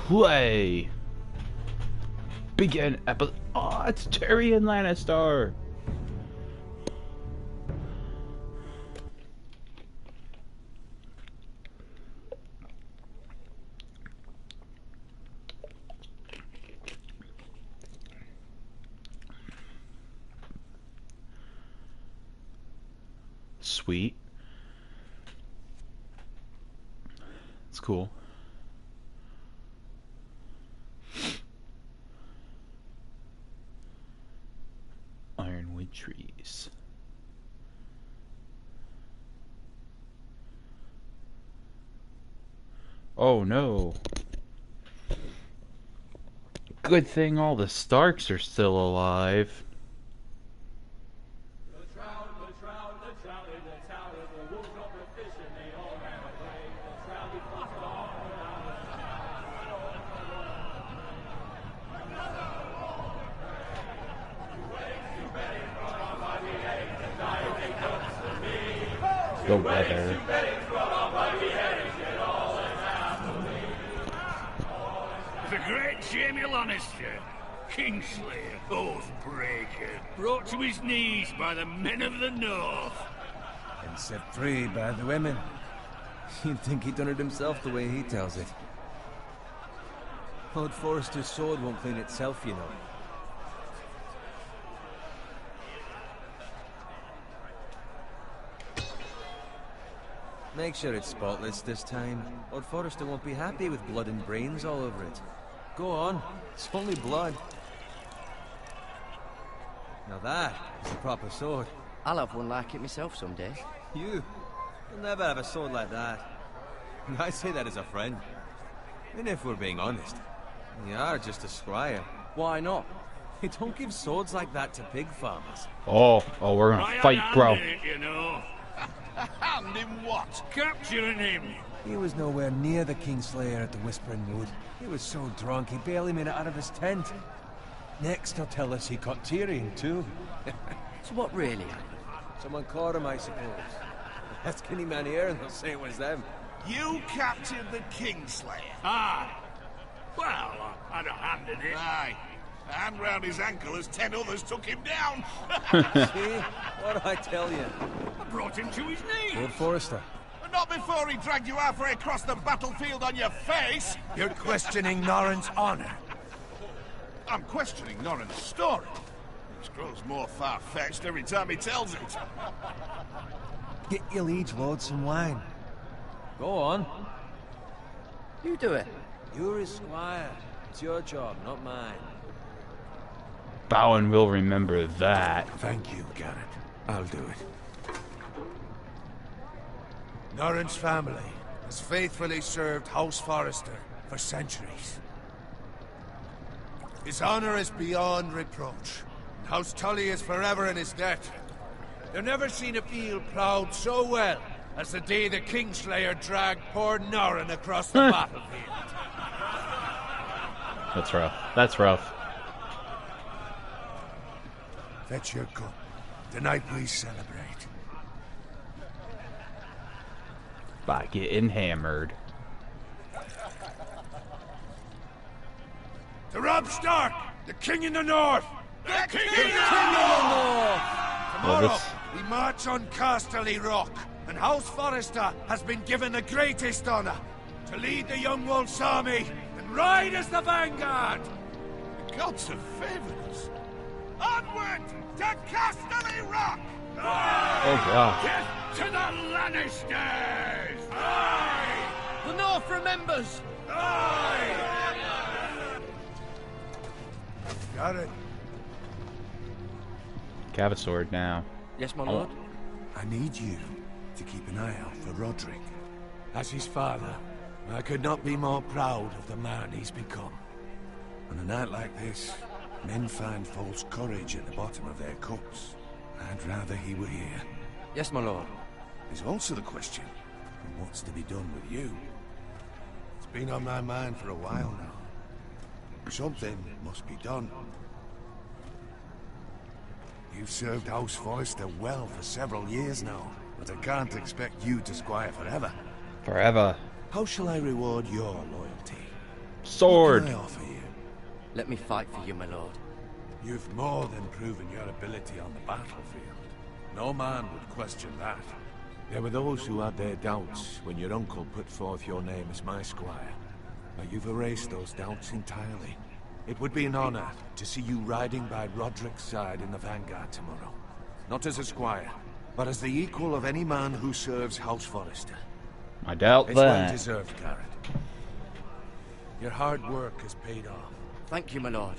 play. Begin episode. Oh, it's Tyrion Lannister. Sweet. It's cool. Ironwood trees. Oh no. Good thing all the Starks are still alive. The weather. The great Jaime Lannister, Kingslayer, Oathbreaker, brought to his knees by the men of the North. And set free by the women. You'd think he'd done it himself the way he tells it. Lord Forrester's sword won't clean itself, you know. Make sure it's spotless this time. Lord Forrester won't be happy with blood and brains all over it. Go on, it's only blood. Now that is a proper sword. I'll have one like it myself someday. You'll never have a sword like that. And I say that as a friend. And if we're being honest, you are just a squire. Why not? You don't give swords like that to pig farmers. Oh, we're gonna fight, bro. It, you know. Hand him what? Capturing him. He was nowhere near the Kingslayer at the Whispering Wood. He was so drunk he barely made it out of his tent. Next he'll tell us he caught Tyrion too. So what really happened? Someone caught him, I suppose. Ask any man here and they'll say it was them. You captured the Kingslayer. Aye. Well, I had a hand in it. Aye. A hand round his ankle as 10 others took him down. See? What did I tell you? I brought him to his knees. Lord Forrester. But not before he dragged you halfway across the battlefield on your face. You're questioning Norrin's honor. I'm questioning Norrin's story. It grows more far-fetched every time he tells it. Get your liege lord some wine. Go on. You do it. You're his squire. It's your job, not mine. Bowen will remember that. Thank you, Garrett. I'll do it. Norrin's family has faithfully served House Forrester for centuries. His honor is beyond reproach. House Tully is forever in his debt. They've never seen a field plowed so well as the day the Kingslayer dragged poor Norrin across the battlefield. That's rough. That's rough. Fetch your cup. Tonight we celebrate. By getting hammered. To Robb Stark, the king in the north! The King in the north! Well, Tomorrow, this- we march on Casterly Rock, and House Forrester has been given the greatest honor to lead the Young Wolf's army and ride as the vanguard! The gods have favored us. Onward to Casterly Rock! Oh god. Death to the Lannisters! Aye! The North remembers! Got it. Have a sword now. Yes, my lord. I need you to keep an eye out for Roderick. As his father, I could not be more proud of the man he's become. On a night like this, men find false courage at the bottom of their cups. I'd rather he were here. Yes, my lord. There's also the question of what's to be done with you. It's been on my mind for a while now. Something must be done. You've served House Forrester well for several years now, but I can't expect you to squire forever. Forever. How shall I reward your loyalty? Sword. What can I offer you? Let me fight for you, my lord. You've more than proven your ability on the battlefield. No man would question that. There were those who had their doubts when your uncle put forth your name as my squire. But you've erased those doubts entirely. It would be an honor to see you riding by Roderick's side in the vanguard tomorrow. Not as a squire, but as the equal of any man who serves House Forrester. I doubt It's well that. deserved, Garrett. Your hard work has paid off. Thank you, my lord.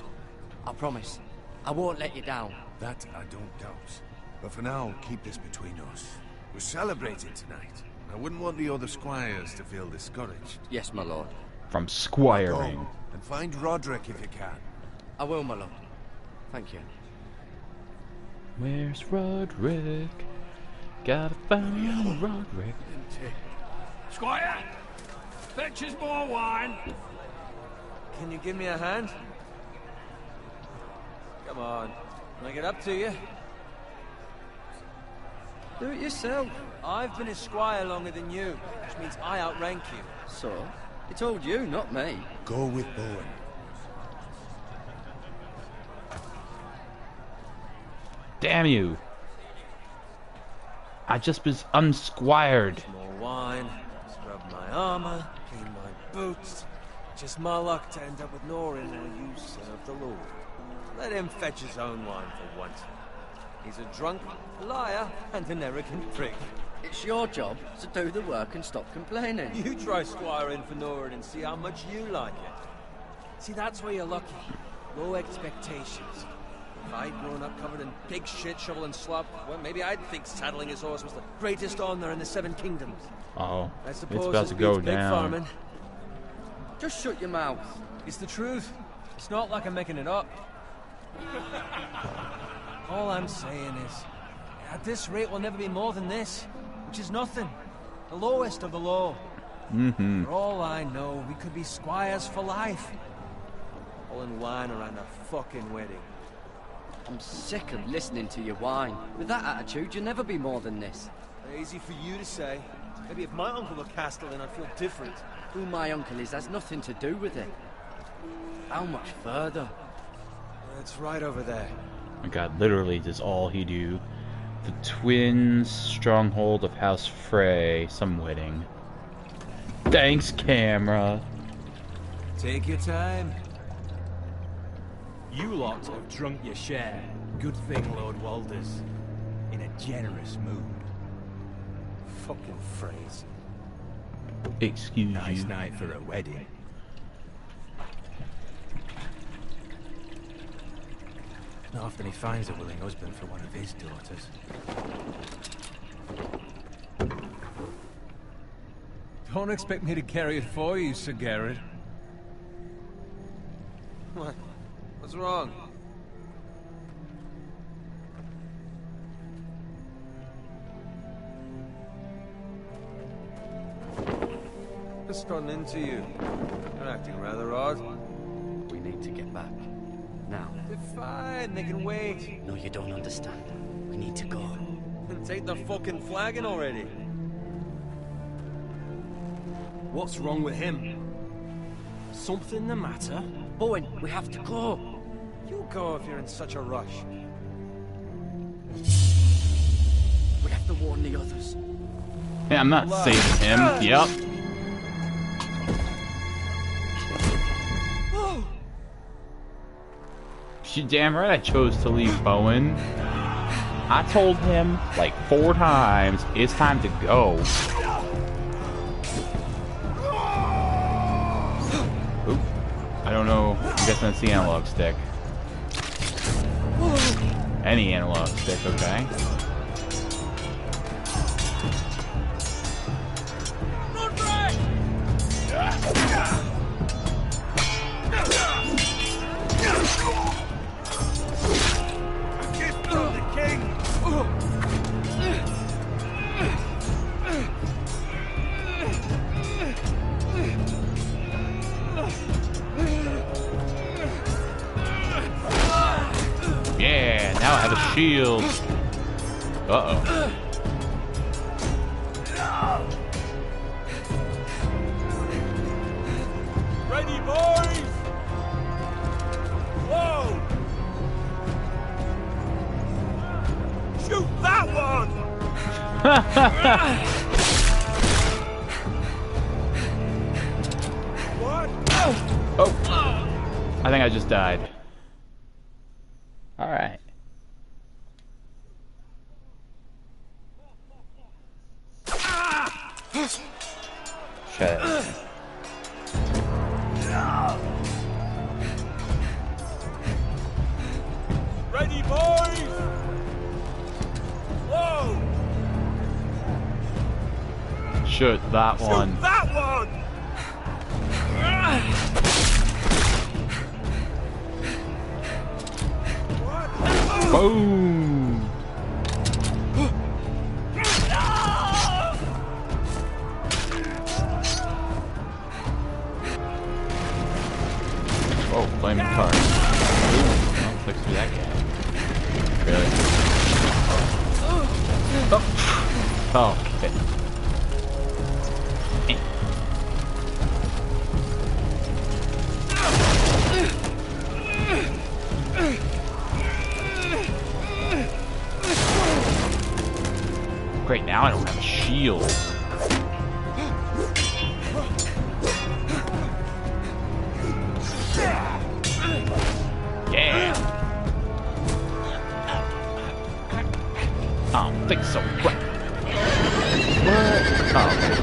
I promise. I won't let you down. That I don't doubt. But for now, keep this between us. We're celebrating tonight. I wouldn't want the other squires to feel discouraged. Yes, my lord. From Go squiring. and find Roderick if you can. I will, my lord. Thank you. Where's Roderick? Gotta find Roderick. Squire, fetch us more wine. Can you give me a hand? Come on. Can I get up to you? Do it yourself. I've been a squire longer than you, which means I outrank you. So? He told you, not me. Go with Bowen. Damn you. I just was unsquired. More wine, scrub my armor, clean my boots. Just my luck to end up with Norin while you serve the Lord. Let him fetch his own wine for once. He's a drunk, liar, and an arrogant prick. It's your job to do the work and stop complaining. You try squiring for Norin and see how much you like it. See, that's where you're lucky. Low expectations. If I'd grown up covered in pig shit, shovel and slop, well, maybe I'd think saddling his horse was the greatest honor in the Seven Kingdoms. Oh, I it's suppose about this to go beats pig down. farming. Just shut your mouth. It's the truth. It's not like I'm making it up. All I'm saying is, at this rate we'll never be more than this, which is nothing. The lowest of the low. For all I know, we could be squires for life. All in wine around a fucking wedding. I'm sick of listening to your whine. With that attitude, you'll never be more than this. Easy for you to say. Maybe if my uncle were Castellan, I'd feel different. Who my uncle is has nothing to do with it. How much further? It's right over there. My god, literally does all he do. The twins, stronghold of House Frey, some wedding. Thanks, camera. Take your time. You lot have drunk your share. Good thing Lord Walder's in a generous mood. Fucking phrase. Excuse Nice you. night for a wedding. Not often he finds a willing husband for one of his daughters. Don't expect me to carry it for you, Sir Garrett. What? What's wrong? Just run into you. You're acting rather odd. We need to get back. Now. They're fine, they can wait. No, you don't understand. We need to go. And take the fucking flagon already. What's wrong with him? Something the matter? Bowen, we have to go. You go if you're in such a rush. We have to warn the others. Yeah, I'm not saving him. Yep. She damn right I chose to leave Bowen. I told him like 4 times, it's time to go. Oop. I don't know. I'm guessing that's the analog stick. Any analog stick, okay. Yeah, now I have a shield. Uh-oh. Ready, boys! Whoa! Shoot that one! What? Oh! I think I just died. Alright. Shut up. Ready, boys! Whoa! Shoot that one. Shoot that one! What? Boom! Oh, flaming car. Ooh, I'll fix through that guy. Really? Oh. Okay. Great, now I don't have a shield. Yeah. I don't think so. What? Oh, okay.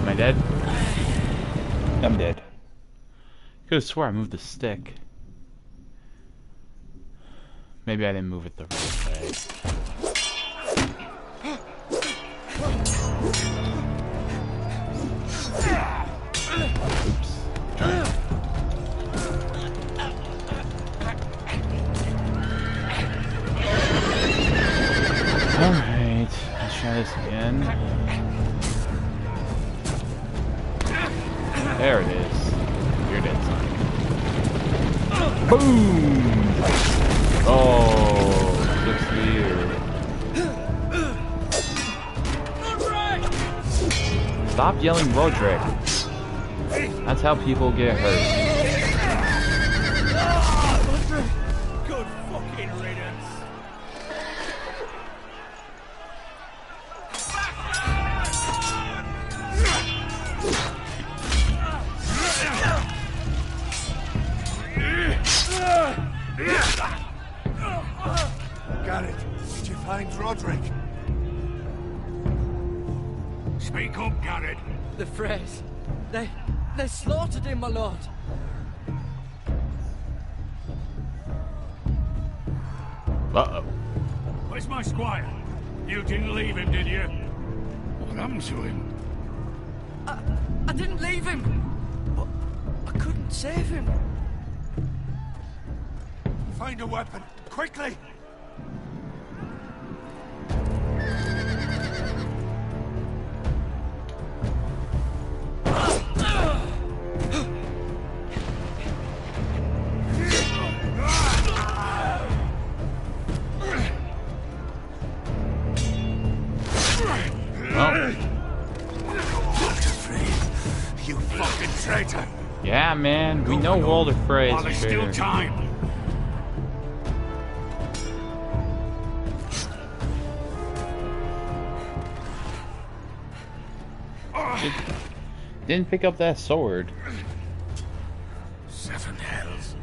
Am I dead? I'm dead. Could have swore I moved the stick. Maybe I didn't move it the right way. Oops. Alright, let's try this again. There it is. You're dead, son. Boom! Oh, looks weird. Stop yelling Roderick. That's how people get hurt. Good fucking riddance. Garrett, did you find Roderick? Speak up, Garrett. The Freys. They slaughtered him, my lord. Uh-oh. Where's my squire? You didn't leave him, did you? What happened to him? I didn't leave him, but I couldn't save him. Find a weapon, quickly! You fucking traitor! Yeah, man, we know Walder Frey While is a there's still traitor. time. Didn't pick up that sword. Seven hells.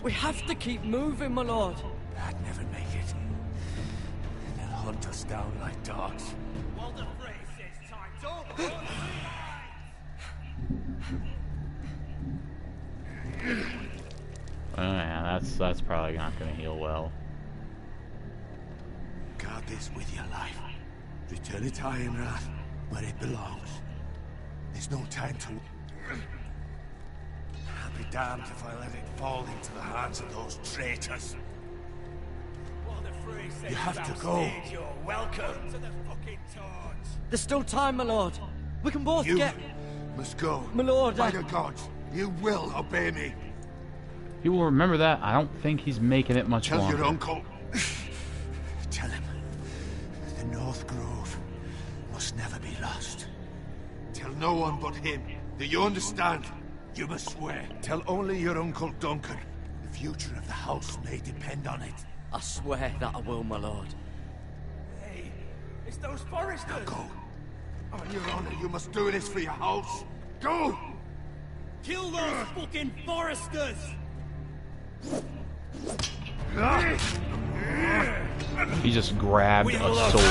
We have to keep moving, my lord. I'd never make it. They'll hunt us down like dogs. Walder Frey says time's over. Oh yeah, that's probably not gonna heal well. Guard this with your life. Return it to Ironrath, where it belongs. There's no time to... I'll be damned if I let it fall into the hands of those traitors. You have to go. You're welcome to the fucking torch. There's still time, my lord. We can both You get... must go. My lord, By the gods, you will obey me. He will remember that. I don't think he's making it much Tell longer. your uncle. Tell him the North Grove must never be lost. Tell no one but him. Do you understand? You must swear. Tell only your Uncle Duncan. The future of the house may depend on it. I swear that I will, my lord. Hey, it's those foresters! Now go. On your honor, you must do this for your house. Go! Kill those fucking foresters! He just grabbed a sword.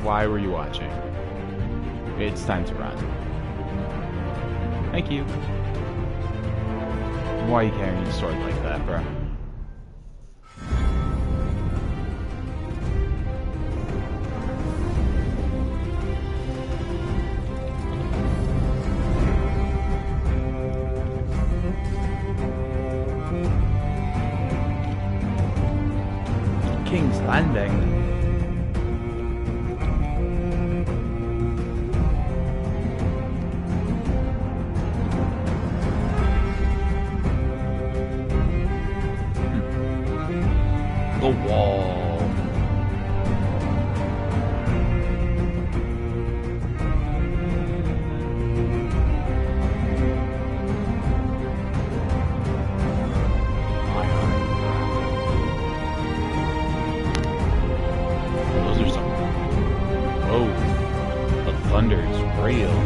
Why were you watching? It's time to run. Thank you. Why are you carrying a sword like that, bro? King's Landing. The wall. Those are some. Oh, the thunder is real.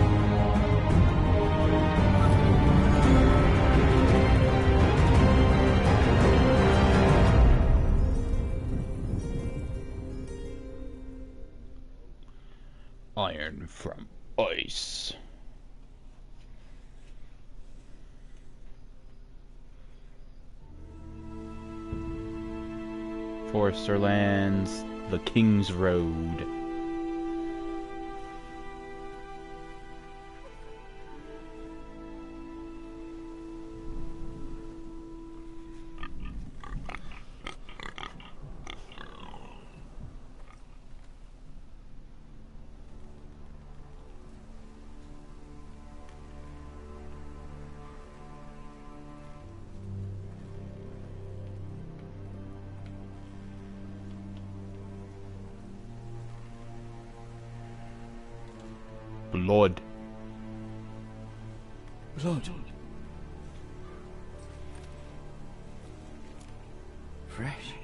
Iron from ice. Forester lands, the King's Road. Blood. Blood. Fresh.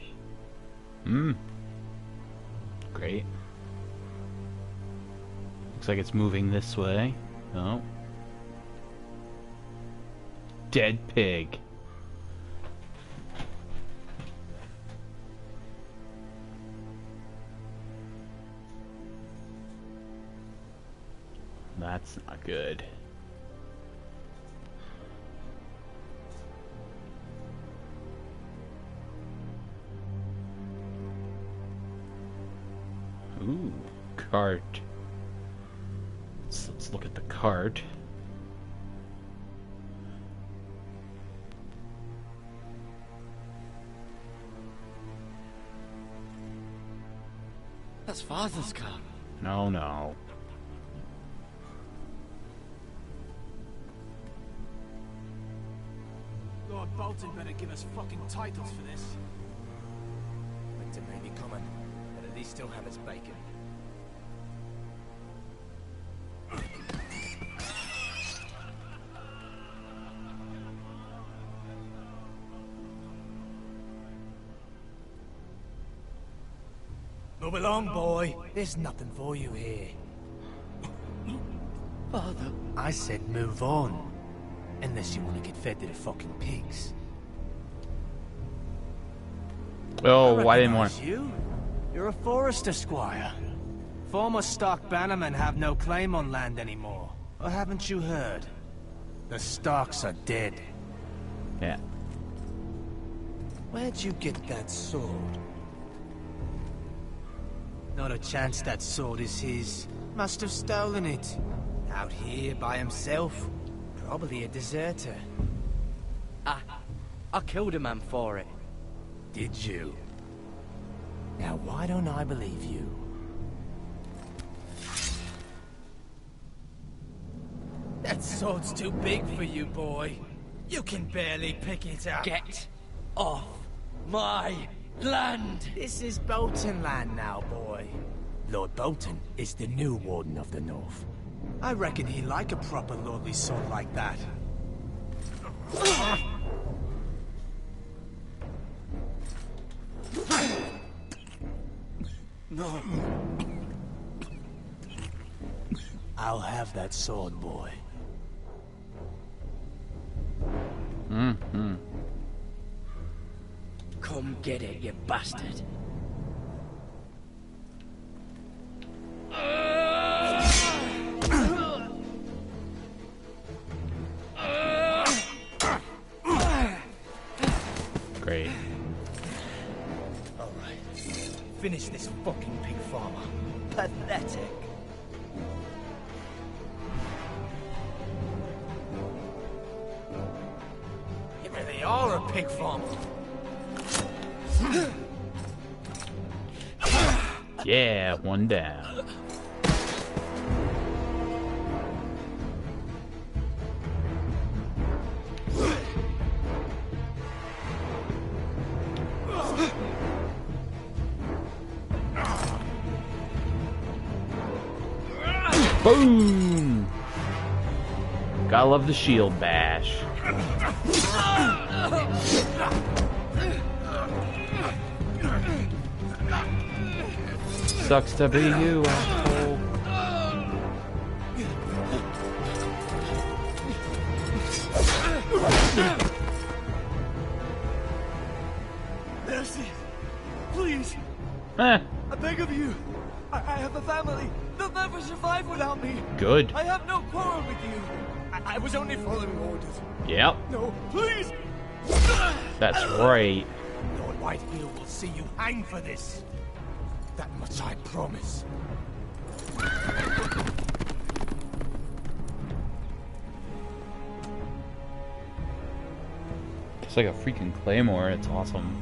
Great. Looks like it's moving this way. Oh. Dead pig. That's not good. Ooh, cart. Let's look at the cart. That's Father's car. No, no. Lord Bolton better give us fucking titles for this. Winter may be coming, but at least still have its bacon. Move along, boy. There's nothing for you here. Father. I said move on. Unless you want to get fed to the fucking pigs. Oh, I didn't want. You? You're a forester, squire. Former Stark bannermen have no claim on land anymore. Or haven't you heard? The Starks are dead. Yeah. Where'd you get that sword? Not a chance that sword is his. Must have stolen it. Out here by himself. Probably a deserter. I killed a man for it. Did you? Now why don't I believe you? That sword's too big for you, boy. You can barely pick it up. Get off my land! This is Bolton land now, boy. Lord Bolton is the new Warden of the North. I reckon he'd like a proper lordly sword like that. No. I'll have that sword, boy. Mm-hmm. Come get it, you bastard. Great. All right. Finish this fucking pig farmer. Pathetic. You really are a pig farmer. Yeah, one down. Boom! Gotta love the shield bash. Sucks to be you, asshole. Mercy. Please. Eh, I beg of you. I have a family. They'll never survive without me. good. I have no quarrel with you. I was only following orders. Yep, No, please. that's right. Lord Whitehill will see you hang for this. That much I promise. It's like a freaking claymore. It's awesome.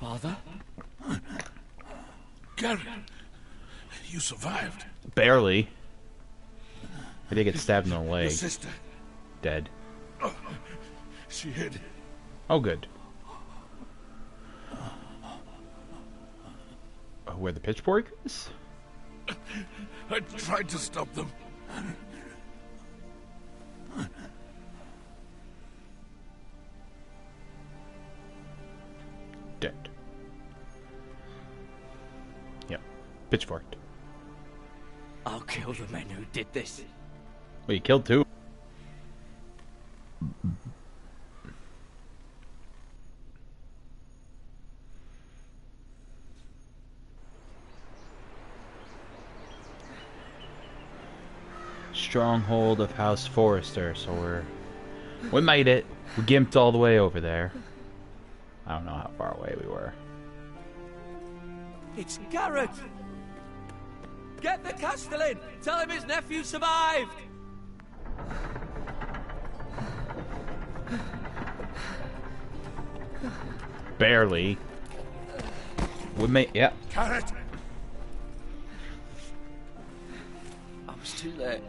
Father? Garrett, you survived. Barely. I did get stabbed in the Your leg. sister, Dead. she hid. Oh, good. Oh, where the pitchfork is? I tried to stop them. Dead. Yep. Pitchforked. I'll kill the men who did this. Well, you killed two. Stronghold of House Forrester, so we made it. We gimped all the way over there. I don't know how far away we were. It's Garrett. Get the Castellan. Tell him his nephew survived. Barely. We made, yeah. Garrett! I was too late.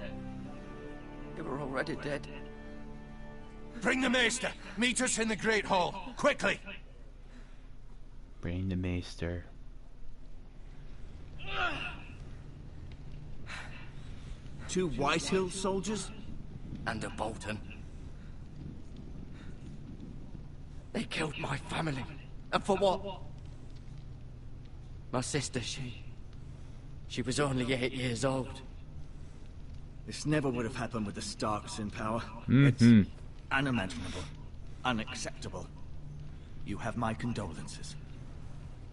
They were already dead. Bring the maester. Meet us in the Great Hall. Quickly! Bring the maester. Two Whitehill soldiers? And a Bolton. They killed my family. And for what? My sister, she was only 8 years old. This never would have happened with the Starks in power. Mm-hmm. It's unimaginable. Unacceptable. You have my condolences.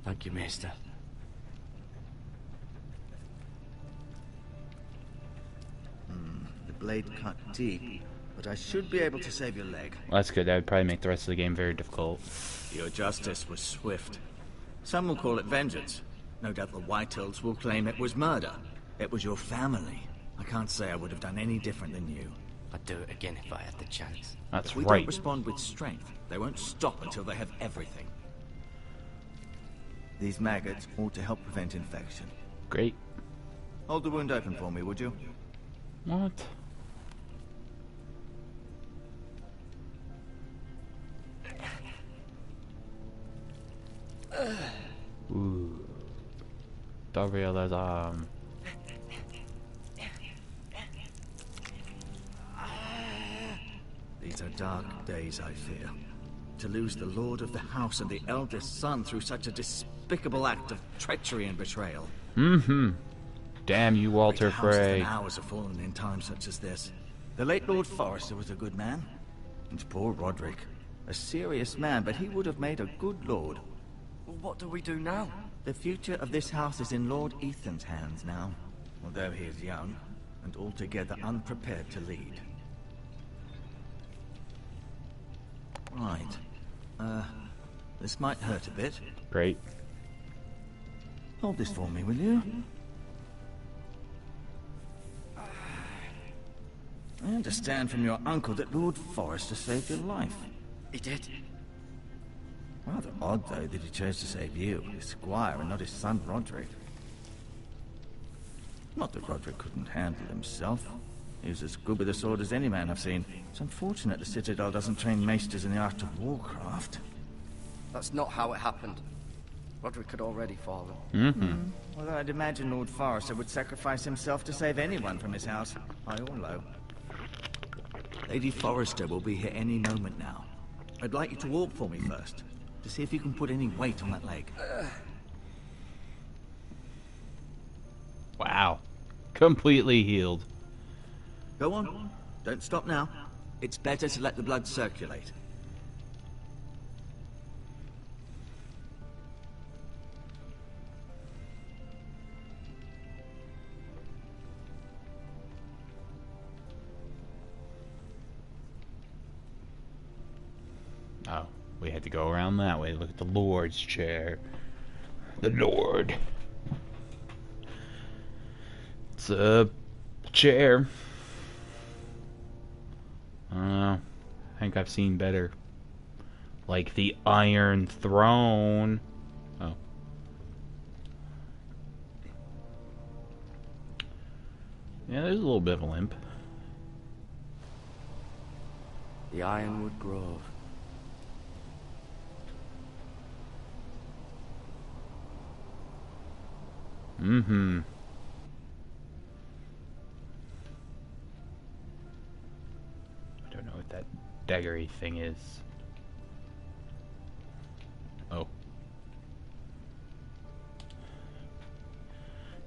Thank you, Maester. The blade cut deep, but I should be able to save your leg. Well, that's good. That would probably make the rest of the game very difficult. Your justice was swift. Some will call it vengeance. No doubt the Whitehills will claim it was murder. It was your family. I can't say I would have done any different than you. I'd do it again if I had the chance. That's If we right. don't respond with strength, they won't stop until they have everything. These maggots ought to help prevent infection. Great. Hold the wound open for me, would you? What? Ooh. Don't realize These are dark days, I fear. To lose the lord of the house and the eldest son through such a despicable act of treachery and betrayal. Mm-hmm. Damn you, Walter Greater houses Frey. than ours have fallen in times such as this. The late Lord Forrester was a good man. And poor Roderick. A serious man, but he would have made a good lord. Well, what do we do now? The future of this house is in Lord Ethan's hands now. Although he is young, and altogether unprepared to lead. Right. This might hurt a bit. Great. Hold this for me, will you? I understand from your uncle that Lord Forrester saved your life. He did. Rather odd, though, that he chose to save you, his squire, and not his son Roderick. Not that Roderick couldn't handle himself. He was as good with a sword as any man I've seen. It's unfortunate the Citadel doesn't train maesters in the art of warcraft. That's not how it happened. Roderick had already fallen. Mm-hmm. Although I'd imagine Lord Forrester would sacrifice himself to save anyone from his house, high or low. Lady Forrester will be here any moment now. I'd like you to walk for me first, to see if you can put any weight on that leg. Wow. Completely healed. Go on. Don't stop now. It's better to let the blood circulate. Oh, we had to go around that way. Look at the Lord's chair. The Lord. It's a chair. I don't know. I think I've seen better. Like the Iron Throne. Oh. Yeah, there's a little bit of a limp. The Ironwood Grove. Mm-hmm. I don't know what that daggery thing is. Oh.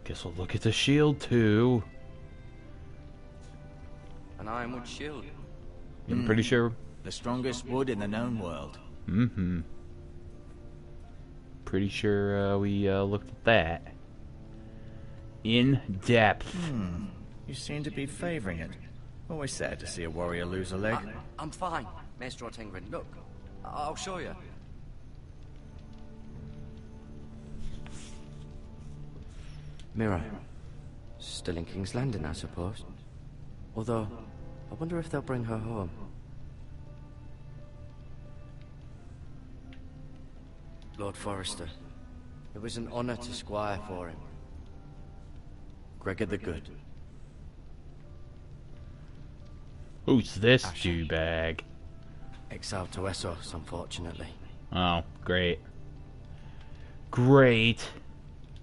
Guess we'll look at the shield too. An Ironwood shield. I'm pretty sure. The strongest wood in the known world. Mm-hmm. Pretty sure we looked at that. In depth. You seem to be favoring it. Always sad to see a warrior lose a leg. I'm fine, Maester Ortingren. Look, I'll show you. Mirror. Still in King's Landing, I suppose. Although, I wonder if they'll bring her home. Lord Forrester. It was an honor to squire for him. Gregor the Good. Who's this Jewbag? Exiled to Essos, unfortunately. Oh, great. Great.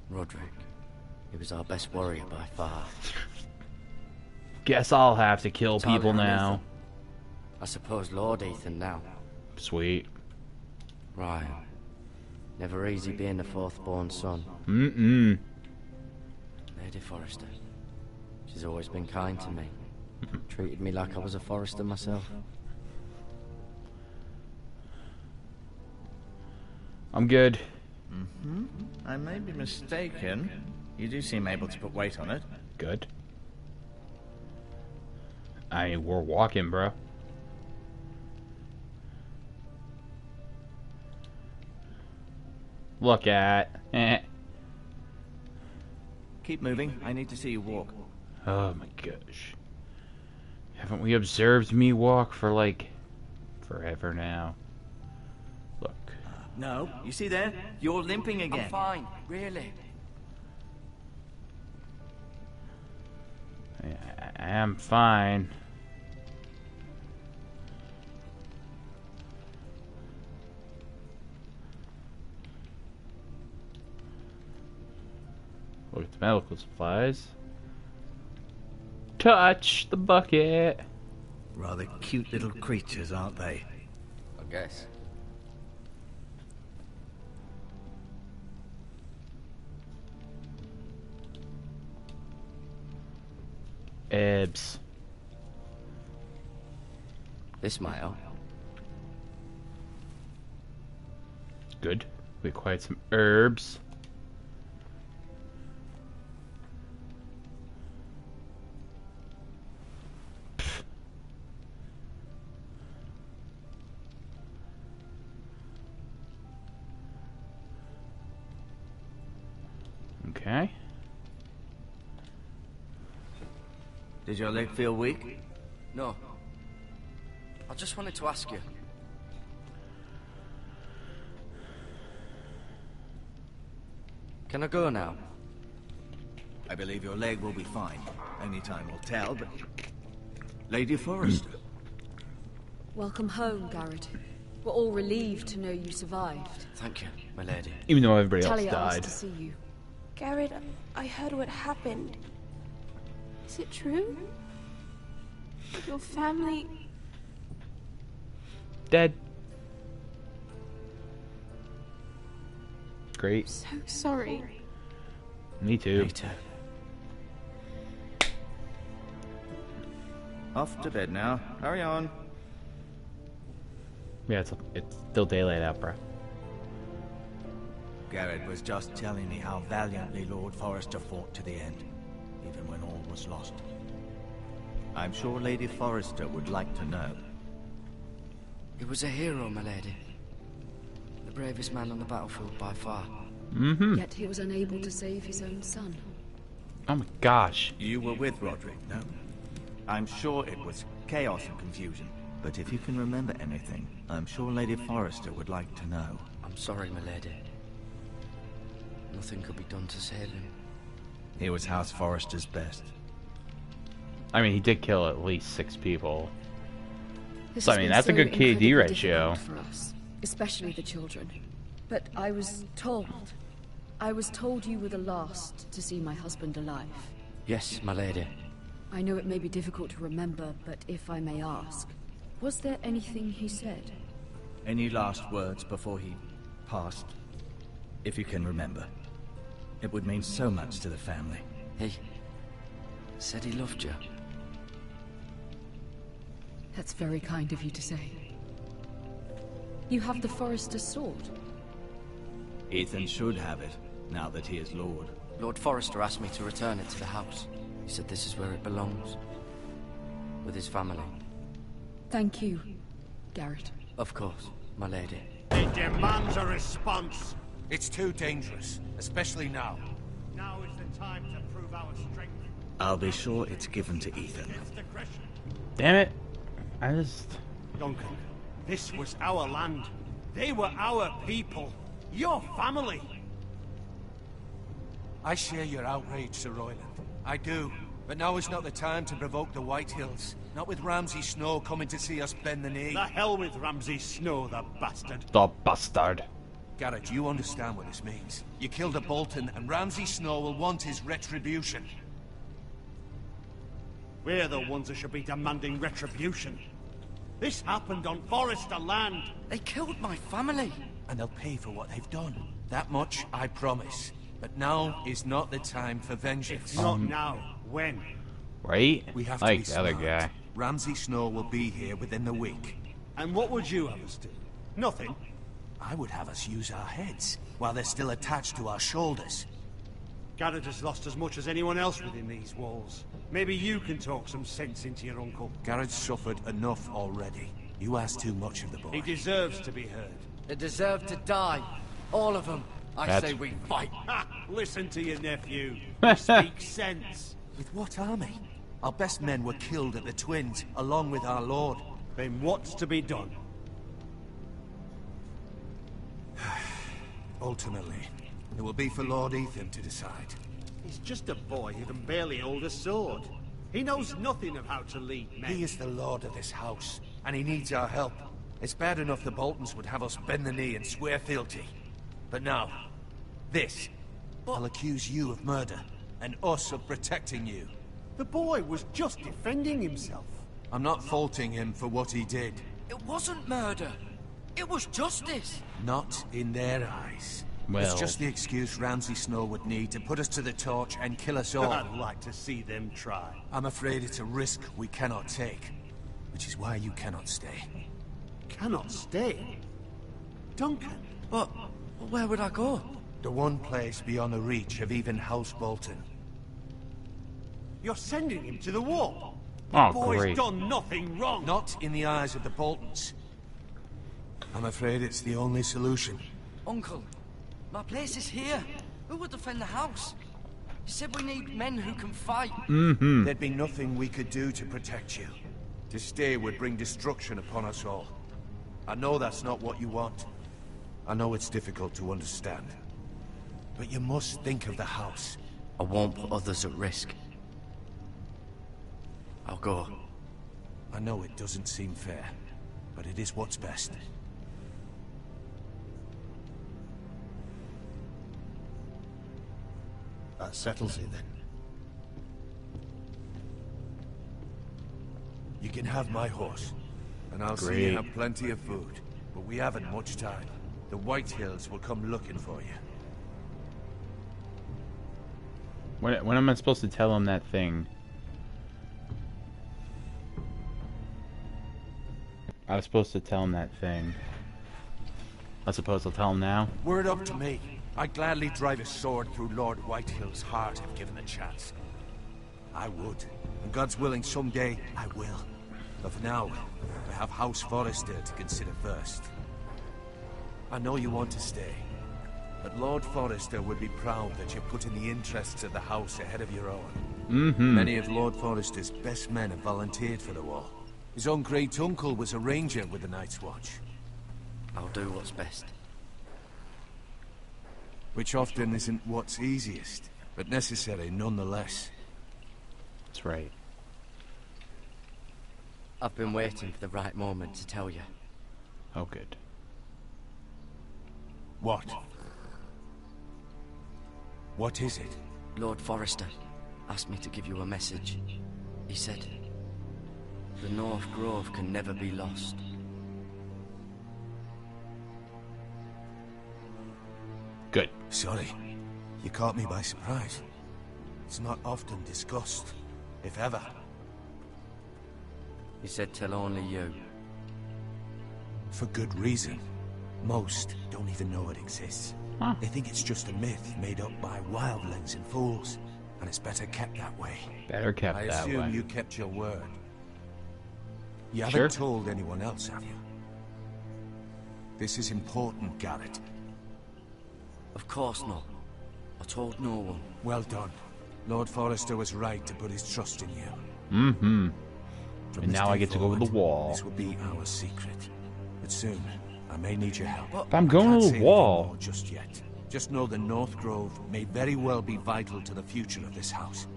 Roderick. He was our best warrior by far. Guess I'll have to kill people Talia and now. Ethan. I suppose Lord Ethan now. Sweet. Right. Never easy being the fourth-born son. Mm-mm. Lady Forrester. She's always been kind to me. Treated me like I was a Forrester myself. I'm good. I may be mistaken. You do seem able to put weight on it. Good. We're walking, bro. Look at. Keep moving. I need to see you walk. Oh my gosh. Haven't we observed me walk for like forever now? Look. No, you see there? You're limping again. I'm fine, really. am fine. Look at the medical supplies. Touch the bucket. Rather cute little creatures, aren't they? I guess. Ebs. This might help. Good. We acquired some herbs. Okay. Did your leg feel weak? No. I just wanted to ask you. Can I go now? I believe your leg will be fine. Only time will tell, but... Lady Forrester. Welcome home, Garrett. We're all relieved to know you survived. Thank you, my lady. Even though everybody else Talia asked died. to see you. Garrett, I heard what happened. Is it true? Your family... Dead. Great. So sorry. Me too. Me too. Off to bed now. Hurry on. Yeah, it's still daylight out, bro. Garrett was just telling me how valiantly Lord Forrester fought to the end, even when all was lost. I'm sure Lady Forrester would like to know. He was a hero, my lady. The bravest man on the battlefield by far. Mm-hmm. Yet he was unable to save his own son. Oh my gosh. You were with Roderick, no? I'm sure it was chaos and confusion. But if you can remember anything, I'm sure Lady Forrester would like to know. I'm sorry, my lady. Nothing could be done to save him. He was House Forrester's best. I mean, he did kill at least 6 people. This So, I has mean, been that's a so good KD incredibly ratio. difficult for us, especially the children. But I was told you were the last to see my husband alive. Yes, my lady. I know it may be difficult to remember, but if I may ask, was there anything he said? Any last words before he passed? If you can remember. It would mean so much to the family. He said he loved you. That's very kind of you to say. You have the Forester's sword. Ethan should have it, now that he is Lord. Lord Forrester asked me to return it to the house. He said this is where it belongs. With his family. Thank you, Garrett. Of course, my lady. It demands a response. It's too dangerous, especially now. Now is the time to prove our strength. I'll be sure it's given to Ethan. Against aggression. Damn it. I just... Duncan, this was our land. They were our people. Your family. I share your outrage, Sir Royland. I do. But now is not the time to provoke the White Hills. Not with Ramsay Snow coming to see us bend the knee. The hell with Ramsay Snow, the bastard. The bastard. Garrett, you understand what this means. You killed a Bolton, and Ramsay Snow will want his retribution. We're the ones that should be demanding retribution. This happened on Forrester land. They killed my family. And they'll pay for what they've done. That much, I promise. But now is not the time for vengeance. If not now, when? Right? We have Like to be the other smart. guy. Ramsay Snow will be here within the week. And what would you have us do? Nothing. I would have us use our heads, while they're still attached to our shoulders. Garrett has lost as much as anyone else within these walls. Maybe you can talk some sense into your uncle. Garrett's suffered enough already. You ask too much of the boy. He deserves to be heard. They deserve to die. All of them. I That's- say we fight. Ha! Listen to your nephew. He speaks sense. With what army? Our best men were killed at the Twins, along with our lord. Then what's to be done? Ultimately, it will be for Lord Ethan to decide. He's just a boy who can barely hold a sword. He knows nothing of how to lead men. He is the lord of this house, and he needs our help. It's bad enough the Boltons would have us bend the knee and swear fealty. But now, this. I'll accuse you of murder, and us of protecting you. The boy was just defending himself. I'm not faulting him for what he did. It wasn't murder. It was justice. Not in their eyes. Well, it's just the excuse Ramsay Snow would need to put us to the torch and kill us all. I'd like to see them try. I'm afraid it's a risk we cannot take, which is why you cannot stay. Cannot stay? Duncan? But where would I go? The one place beyond the reach of even House Bolton. You're sending him to the war? Oh, the boy's great. done nothing wrong. Not in the eyes of the Boltons. I'm afraid it's the only solution. Uncle, my place is here. Who would defend the house? You said we need men who can fight. There'd be nothing we could do to protect you. To stay would bring destruction upon us all. I know that's not what you want. I know it's difficult to understand. But you must think of the house. I won't put others at risk. I'll go. I know it doesn't seem fair, but it is what's best. That settles it then. You can have my horse, and I'll see you have plenty of food. But we haven't much time. The White Hills will come looking for you. When am I supposed to tell him that thing? I was supposed to tell him that thing. I suppose I'll tell him now? Word up to me. I'd gladly drive a sword through Lord Whitehill's heart if given the chance. I would. And God's willing, someday I will. But for now, I have House Forrester to consider first. I know you want to stay, but Lord Forrester would be proud that you're putting the interests of the house ahead of your own. Many of Lord Forrester's best men have volunteered for the war. His own great-uncle was a ranger with the Night's Watch. I'll do what's best. Which often isn't what's easiest, but necessary nonetheless. That's right. I've been waiting for the right moment to tell you. Oh, good. What? What is it? Lord Forrester asked me to give you a message. He said, the North Grove can never be lost. Good. Sorry. You caught me by surprise. It's not often discussed, if ever. He said tell only you. For good reason. Most don't even know it exists. Huh. They think it's just a myth made up by wildlings and fools, and it's better kept that way. Better kept I that way. assume you kept your word. You Sure. haven't told anyone else, have you? This is important, Garrett. Of course not. I told no one. Well done. Lord Forrester was right to put his trust in you. Mm-hmm. From And this now I day get to go to the forward, wall. This will be our secret. But soon, I may need your help. But I'm I going can't to say the anything wall. more just yet. Just know the North Grove may very well be vital to the future of this house.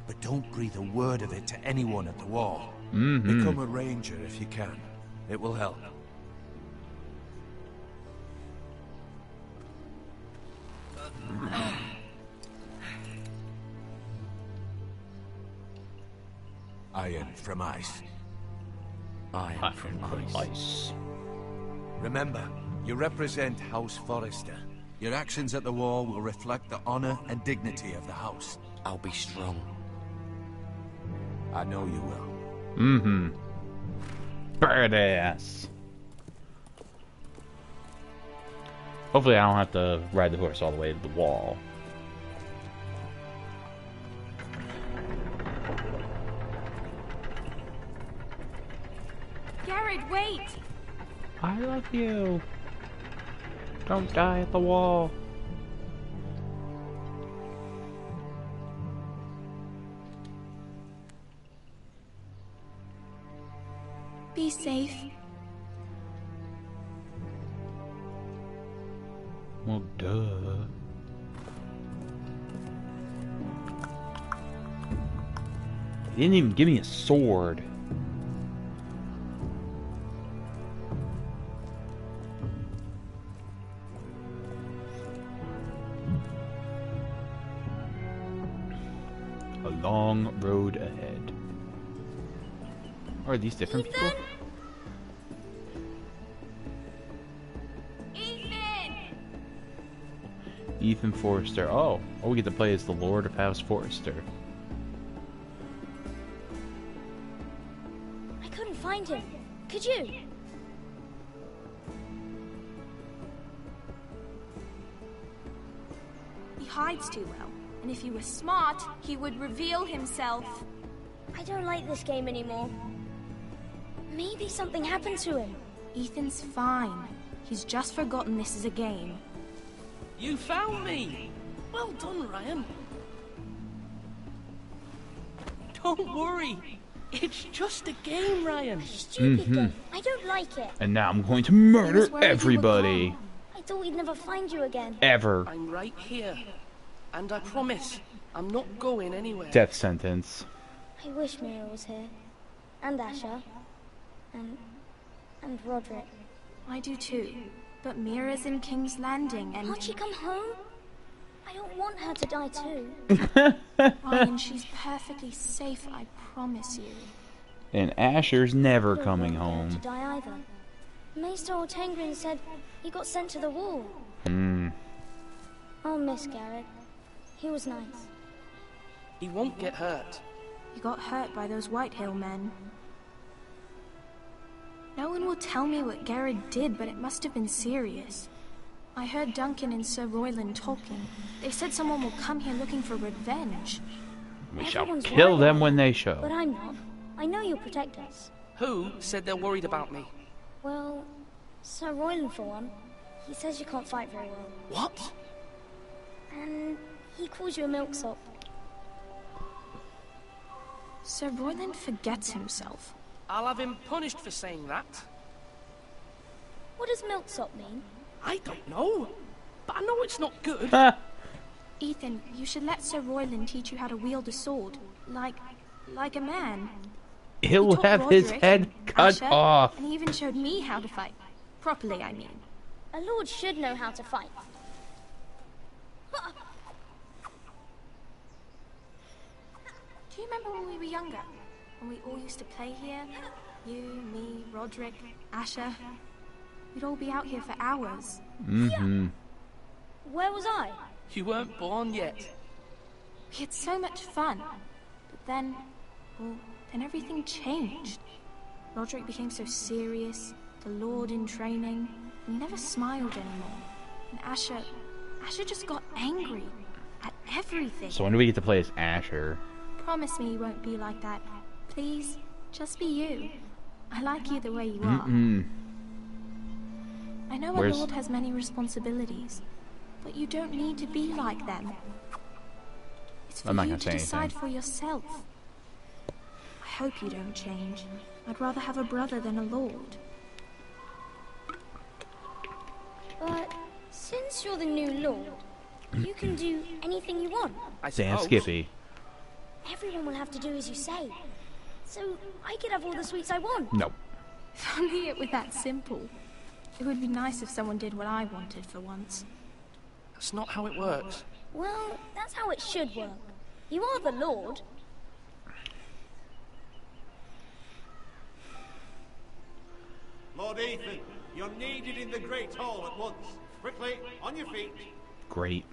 But don't breathe a word of it to anyone at the wall. Become a ranger if you can. It will help. Iron from ice. Iron from ice. Ice. Remember, you represent House Forrester. Your actions at the wall will reflect the honor and dignity of the house. I'll be strong. I know you will. Mm-hmm. Badass. Hopefully I don't have to ride the horse all the way to the wall. Garrett, wait! I love you. Don't die at the wall. Be safe. Well, duh. He didn't even give me a sword. A long road ahead. Are these different Ethan? people? Ethan Forrester. Oh, we get to play as the Lord of House Forrester. I couldn't find him. Could you? He hides too well, and if he were smart, he would reveal himself. I don't like this game anymore. Maybe something happened to him. Ethan's fine. He's just forgotten this is a game. You found me! Well done, Ryan. Don't worry. It's just a game, Ryan. Stupid game. I don't like it. And now I'm going to murder everybody. I thought we'd never find you again. Ever. I'm right here. And I promise, I'm not going anywhere. Death sentence. I wish Mira was here. And Asher. And Roderick. I do too. But Mira's in King's Landing and... Can't she come home? I don't want her to die too. Ryan, she's perfectly safe, I promise you. And Asher's never I don't coming want her home. to die either. Maester Ortengrin said he got sent to the wall. I'll miss Garrett. He was nice. He won't get hurt. He got hurt by those Whitehill men. No one will tell me what Garrett did, but it must have been serious. I heard Duncan and Sir Royland talking. They said someone will come here looking for revenge. We shall Everyone's kill worried them about when you, they show. But I'm not. I know you'll protect us. Who said they're worried about me? Well, Sir Royland for one. He says you can't fight very well. What? And he calls you a milksop. Sir Royland forgets himself. I'll have him punished for saying that. What does milksop mean? I don't know. But I know it's not good. Ethan, you should let Sir Royland teach you how to wield a sword. Like a man. He'll He taught have his Roderick, head cut Asher, off. And he even showed me how to fight. Properly, I mean. A lord should know how to fight. Do you remember when we were younger? When we all used to play here? You, me, Roderick, Asher. We'd all be out here for hours. Where was I? You weren't born yet. We had so much fun. But then, well, then everything changed. Roderick became so serious, the Lord in training, and he never smiled anymore. And Asher just got angry at everything. So when do we get to play as Asher? Promise me you won't be like that. Please, just be you. I like you the way you are. I know a lord has many responsibilities, but you don't need to be like them. It's for you to decide for yourself. I hope you don't change. I'd rather have a brother than a lord. But since you're the new lord, you can do anything you want. Sam Skippy. Everyone will have to do as you say. So I could have all the sweets I want. No. If only it were that simple. It would be nice if someone did what I wanted for once. That's not how it works. Well, that's how it should work. You are the lord. Lord Ethan, you're needed in the Great Hall at once. Quickly, on your feet. Great.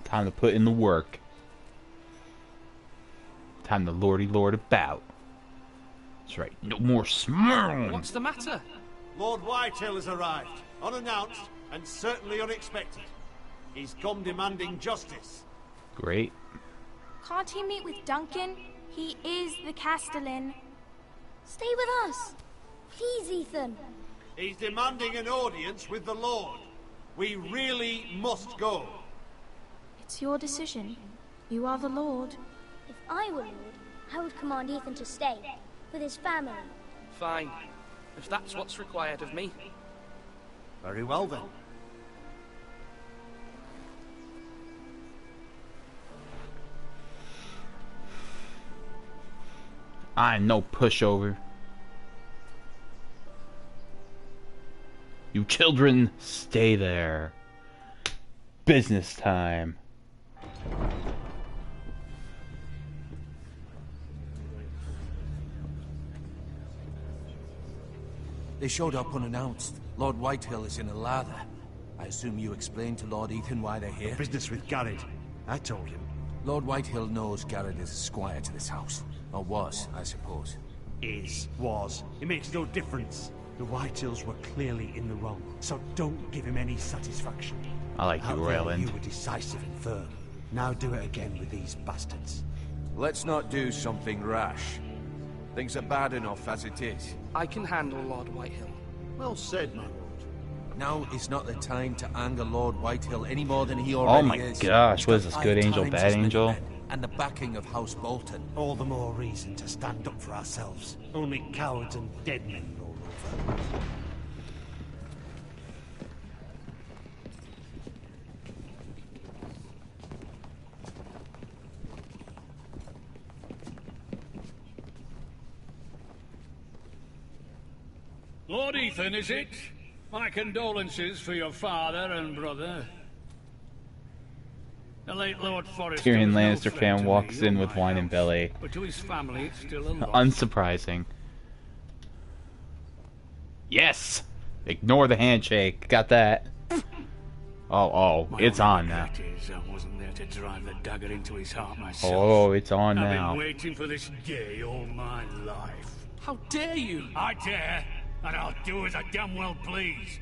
Time to put in the work. Time to lord about. That's right. No more smurl. What's the matter? Lord Whitehill has arrived, unannounced and certainly unexpected. He's come demanding justice. Great. Can't he meet with Duncan? He is the Castellan. Stay with us. Please, Ethan. He's demanding an audience with the Lord. We really must go. It's your decision. You are the Lord. If I were lord, I would command Ethan to stay, with his family. Fine. If that's what's required of me. Very well then. I'm no pushover. You children, stay there. Business time. They showed up unannounced. Lord Whitehill is in a lather. I assume you explained to Lord Ethan why they're here? Business with Garrett. I told him. Lord Whitehill knows Garrett is a squire to this house. Or was, I suppose. Was. It makes no difference. The Whitehills were clearly in the wrong, so don't give him any satisfaction. I like you, Out there, Rayland. you were decisive and firm. Now do it again with these bastards. Let's not do something rash. Things are bad enough as it is. I can handle Lord Whitehill. Well said, my lord. Now is not the time to anger Lord Whitehill any more than he already is. Oh my gosh, what is this, good angel, bad angel? And the backing of House Bolton. All the more reason to stand up for ourselves. Only cowards and dead men roll over. Lord Ethan, is it? My condolences for your father and brother. The late Lord Forrester Tyrion was no Lannister threat fan to walks me or in with my wine house, and belly. but to his family it's still a loss. Unsurprising. Yes! Ignore the handshake. Got that. Oh, My it's only on now. regret is I wasn't there to drive the dagger into his heart myself. Oh, it's on I've now. been waiting for this day all my life. How dare you? I dare, and I'll do as I damn well please.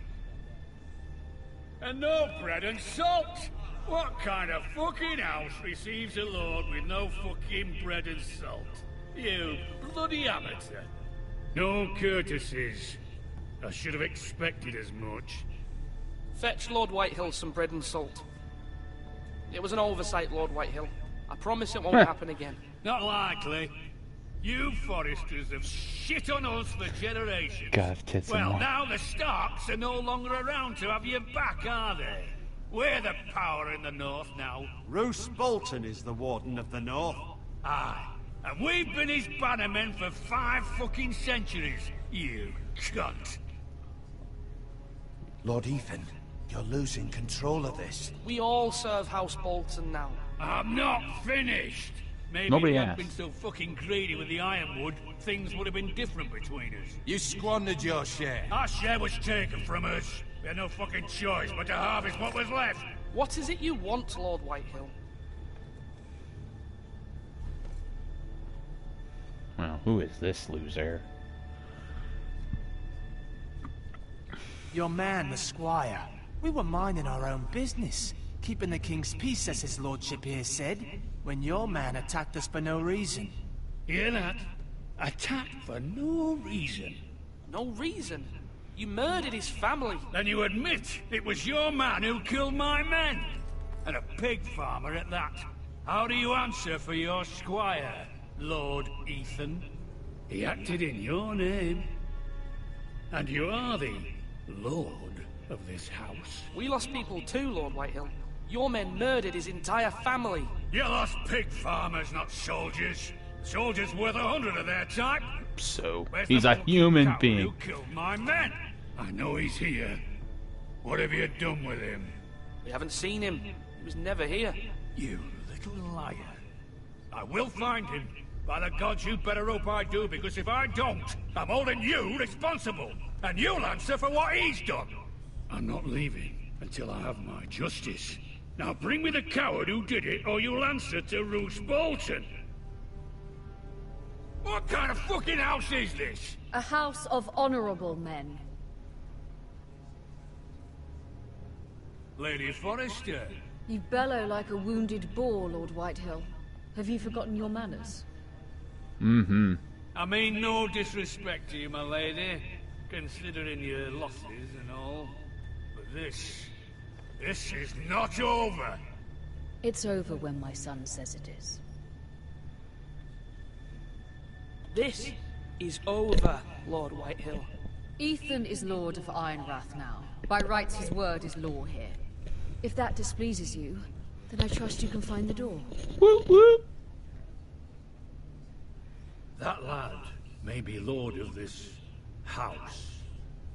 And no bread and salt! What kind of fucking house receives a lord with no fucking bread and salt? You bloody amateur. No courtesies. I should have expected as much. Fetch Lord Whitehill some bread and salt. It was an oversight, Lord Whitehill. I promise it won't happen again. Not likely. You Foresters have shit on us for generations. God, tits and Well, wine. now the Starks are no longer around to have you back, are they? We're the power in the north now. Roose Bolton is the Warden of the North. Aye. And we've been his bannermen for 5 fucking centuries, you cunt. Lord Ethan, you're losing control of this. We all serve House Bolton now. I'm not finished. Maybe Nobody if you hadn't asked. been so fucking greedy with the ironwood, things would have been different between us. You squandered your share. Our share was taken from us. We had no fucking choice but to harvest what was left. What is it you want, Lord Whitehill? Well, who is this loser? Your man, the squire. We were minding our own business, keeping the king's peace, as his lordship here said, when your man attacked us for no reason. Hear that? Attacked for no reason. No reason? You murdered his family. Then you admit it was your man who killed my men. And a pig farmer at that. How do you answer for your squire, Lord Ethan? He acted in your name. And you are the lord of this house. We lost people too, Lord Whitehill. Your men murdered his entire family. You lost pig farmers, not soldiers. Soldiers worth 100 of their type. So, Where's he's the a fucking human coward being. who killed my men? I know he's here. What have you done with him? We haven't seen him. He was never here. You little liar. I will find him. By the gods, you better hope I do, because if I don't, I'm holding you responsible. And you'll answer for what he's done. I'm not leaving until I have my justice. Now bring me the coward who did it, or you'll answer to Roose Bolton. What kind of fucking house is this? A house of honorable men. Lady Forrester. You bellow like a wounded boar, Lord Whitehill. Have you forgotten your manners? Mm-hmm. I mean no disrespect to you, my lady, considering your losses and all. But this is not over. It's over when my son says it is. This is over, Lord Whitehill. Ethan is Lord of Ironrath now. By rights, his word is law here. If that displeases you, then I trust you can find the door. Whoop, whoop. That lad may be lord of this house.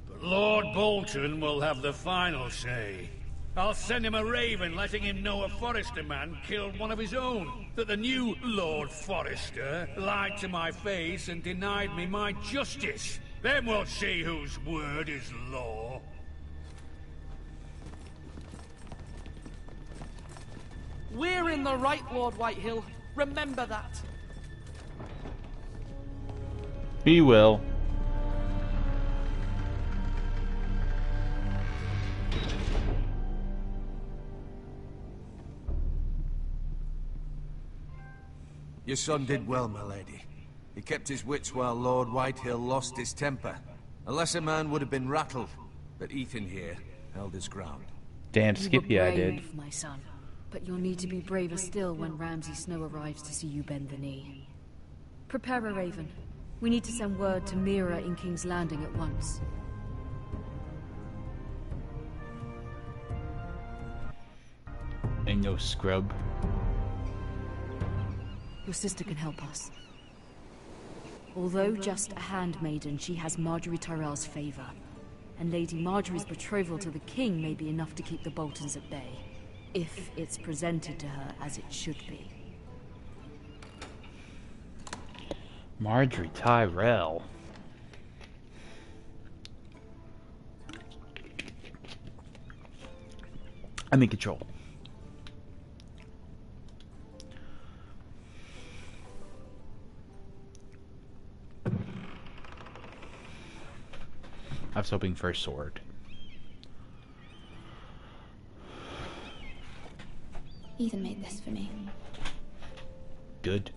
But Lord Bolton will have the final say. I'll send him a raven letting him know a Forrester man killed one of his own. That the new Lord Forrester lied to my face and denied me my justice. Then we'll see whose word is law. We're in the right, Lord Whitehill. Remember that. He will. Your son did well, my lady. He kept his wits while Lord Whitehill lost his temper. A lesser man would have been rattled, but Ethan here held his ground. Damn Skippy, I did. Brave, my son. But you'll need to be braver still when Ramsay Snow arrives to see you bend the knee. Prepare a raven. We need to send word to Mira in King's Landing at once. Ain't no scrub. Your sister can help us. Although just a handmaiden, she has Marjorie Tyrell's favor. And Lady Marjorie's betrothal to the king may be enough to keep the Boltons at bay. If it's presented to her as it should be. Marjorie Tyrell. I'm in control. I was hoping for a sword. Ethan made this for me. Good.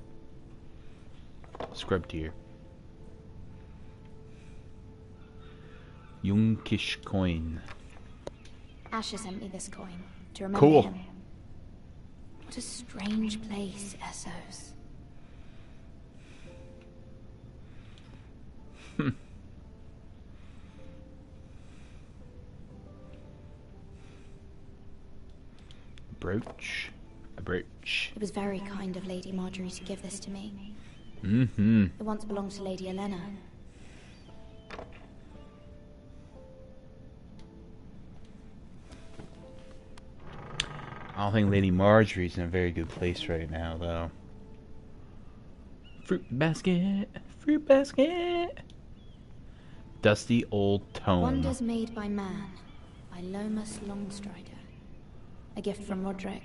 Scrub tier. Yunkish coin. Asher sent me this coin to remember Cool. him. What a strange place, Essos. Brooch. A brooch. It was very kind of Lady Marjorie to give this to me. Mm-hmm. It once belonged to Lady Elena. I don't think Lady Marjorie's in a very good place right now, though. Fruit basket. Fruit basket. Dusty old tome. Wonders Made by Man, by Lomas Longstrider. A gift from Roderick.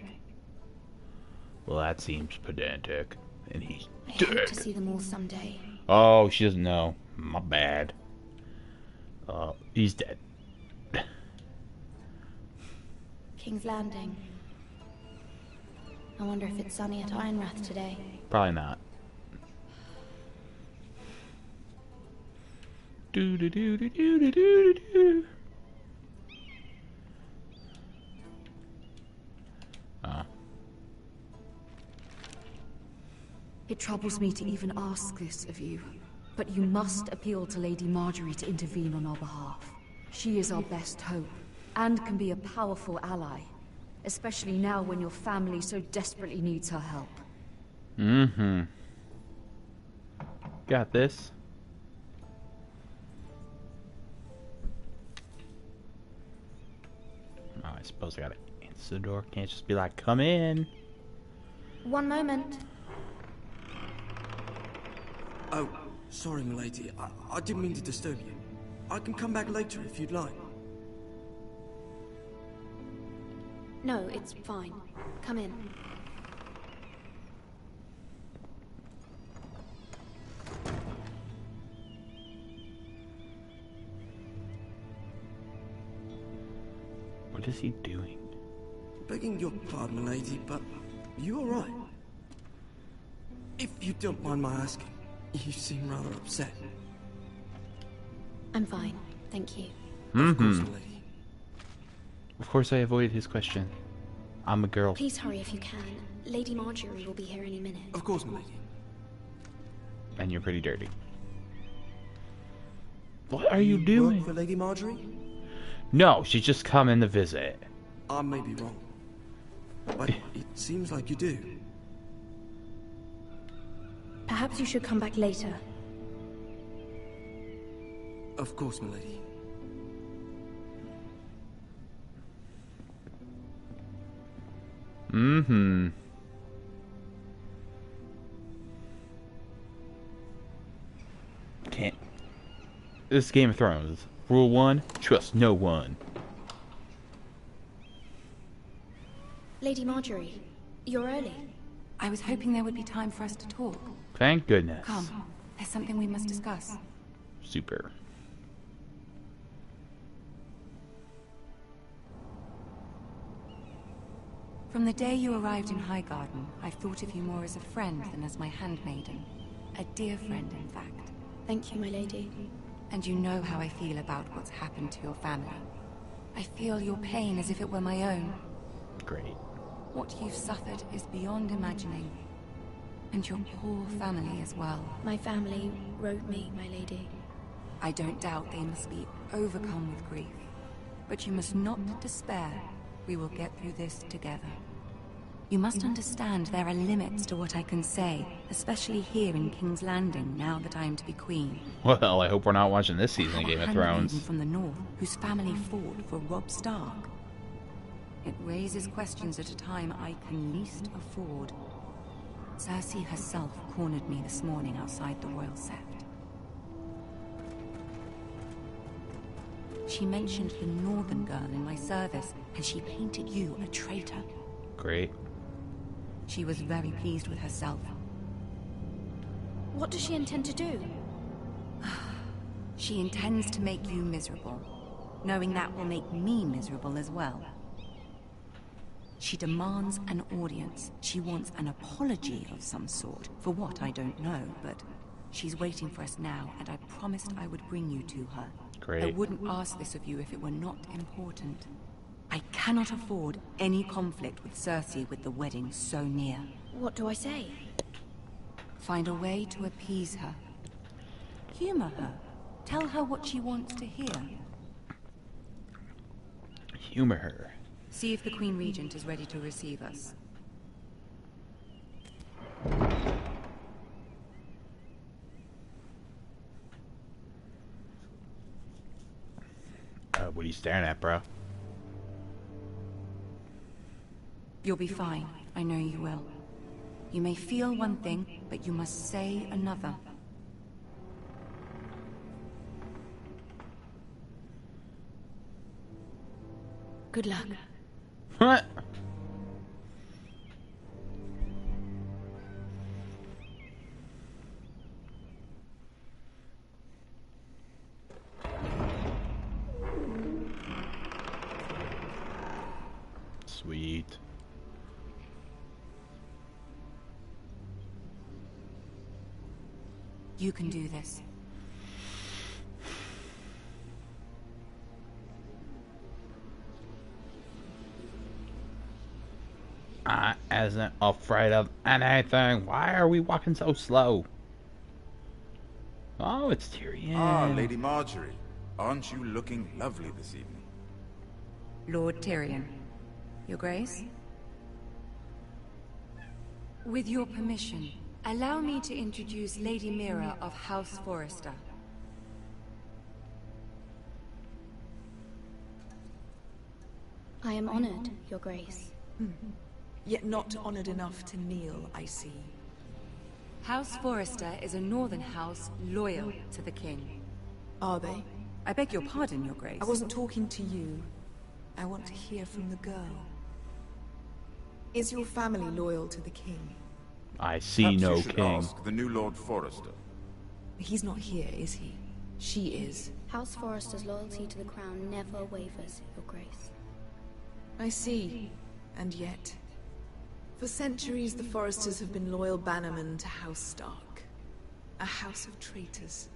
Well, that seems pedantic. And he's I dead. hope to see them all someday. Oh, she doesn't know. My bad. He's dead. King's Landing. I wonder if it's sunny at Ironrath today. Probably not. Do do do do do do do do. It troubles me to even ask this of you, but you must appeal to Lady Marjorie to intervene on our behalf. She is our best hope, and can be a powerful ally, especially now when your family so desperately needs her help. Mm-hmm. Got this. Oh, I suppose I gotta answer the door. Can't just be like, come in. One moment. Oh, sorry, milady. I didn't mean to disturb you. I can come back later if you'd like. No, it's fine. Come in. What is he doing? Begging your pardon, milady, but you alright? If you don't mind my asking, you seem rather upset. I'm fine, thank you. Of course, milady. Of course I avoided his question. I'm a girl. Please hurry if you can. Lady Marjorie will be here any minute. Of course, milady. And you're pretty dirty. What are you doing? Work for Lady Marjorie? No, she's just coming to visit. I may be wrong, but it seems like you do. Perhaps you should come back later. Of course, milady. Mm-hmm. Can't. This is Game of Thrones. Rule 1, trust no one. Lady Marjorie, you're early. I was hoping there would be time for us to talk. Thank goodness. Come, there's something we must discuss. Super. From the day you arrived in Highgarden, I've thought of you more as a friend than as my handmaiden. A dear friend, in fact. Thank you, my lady. And you know how I feel about what's happened to your family. I feel your pain as if it were my own. Great. What you've suffered is beyond imagining. And your poor family as well. My family wrote me, my lady. I don't doubt they must be overcome with grief. But you must not despair. We will get through this together. You must understand there are limits to what I can say, especially here in King's Landing, now that I am to be queen. Well, I hope we're not watching this season of Game of Thrones. From the north, whose family fought for Robb Stark. It raises questions at a time I can least afford. Cersei herself cornered me this morning outside the Royal Sept. She mentioned the northern girl in my service, and she painted you a traitor. Great. She was very pleased with herself. What does she intend to do? She intends to make you miserable, knowing that will make me miserable as well. She demands an audience. She wants an apology of some sort. For what, I don't know, but she's waiting for us now, and I promised I would bring you to her. Great. I wouldn't ask this of you if it were not important. I cannot afford any conflict with Cersei with the wedding so near. What do I say? Find a way to appease her. Humor her. Tell her what she wants to hear. Humor her. See if the Queen Regent is ready to receive us. What are you staring at, bro? You'll be fine. I know you will. You may feel one thing, but you must say another. Good luck. What? Sweet. You can do this. I isn't afraid of anything. Why are we walking so slow? Oh, it's Tyrion. Ah, Lady Marjorie. Aren't you looking lovely this evening? Lord Tyrion. Your Grace? With your permission, allow me to introduce Lady Mira of House Forrester. I am honored, Your Grace. Yet not honored enough to kneel, I see. House Forrester is a northern house loyal to the king. Are they? I beg your pardon, Your Grace. I wasn't talking to you. I want to hear from the girl. Is your family loyal to the king? I see Perhaps no you should king. ask the new Lord Forrester. He's not here, is he? She is. House Forrester's loyalty to the crown never wavers, Your Grace. I see. And yet... For centuries, the Forresters have been loyal bannermen to House Stark. A house of traitors.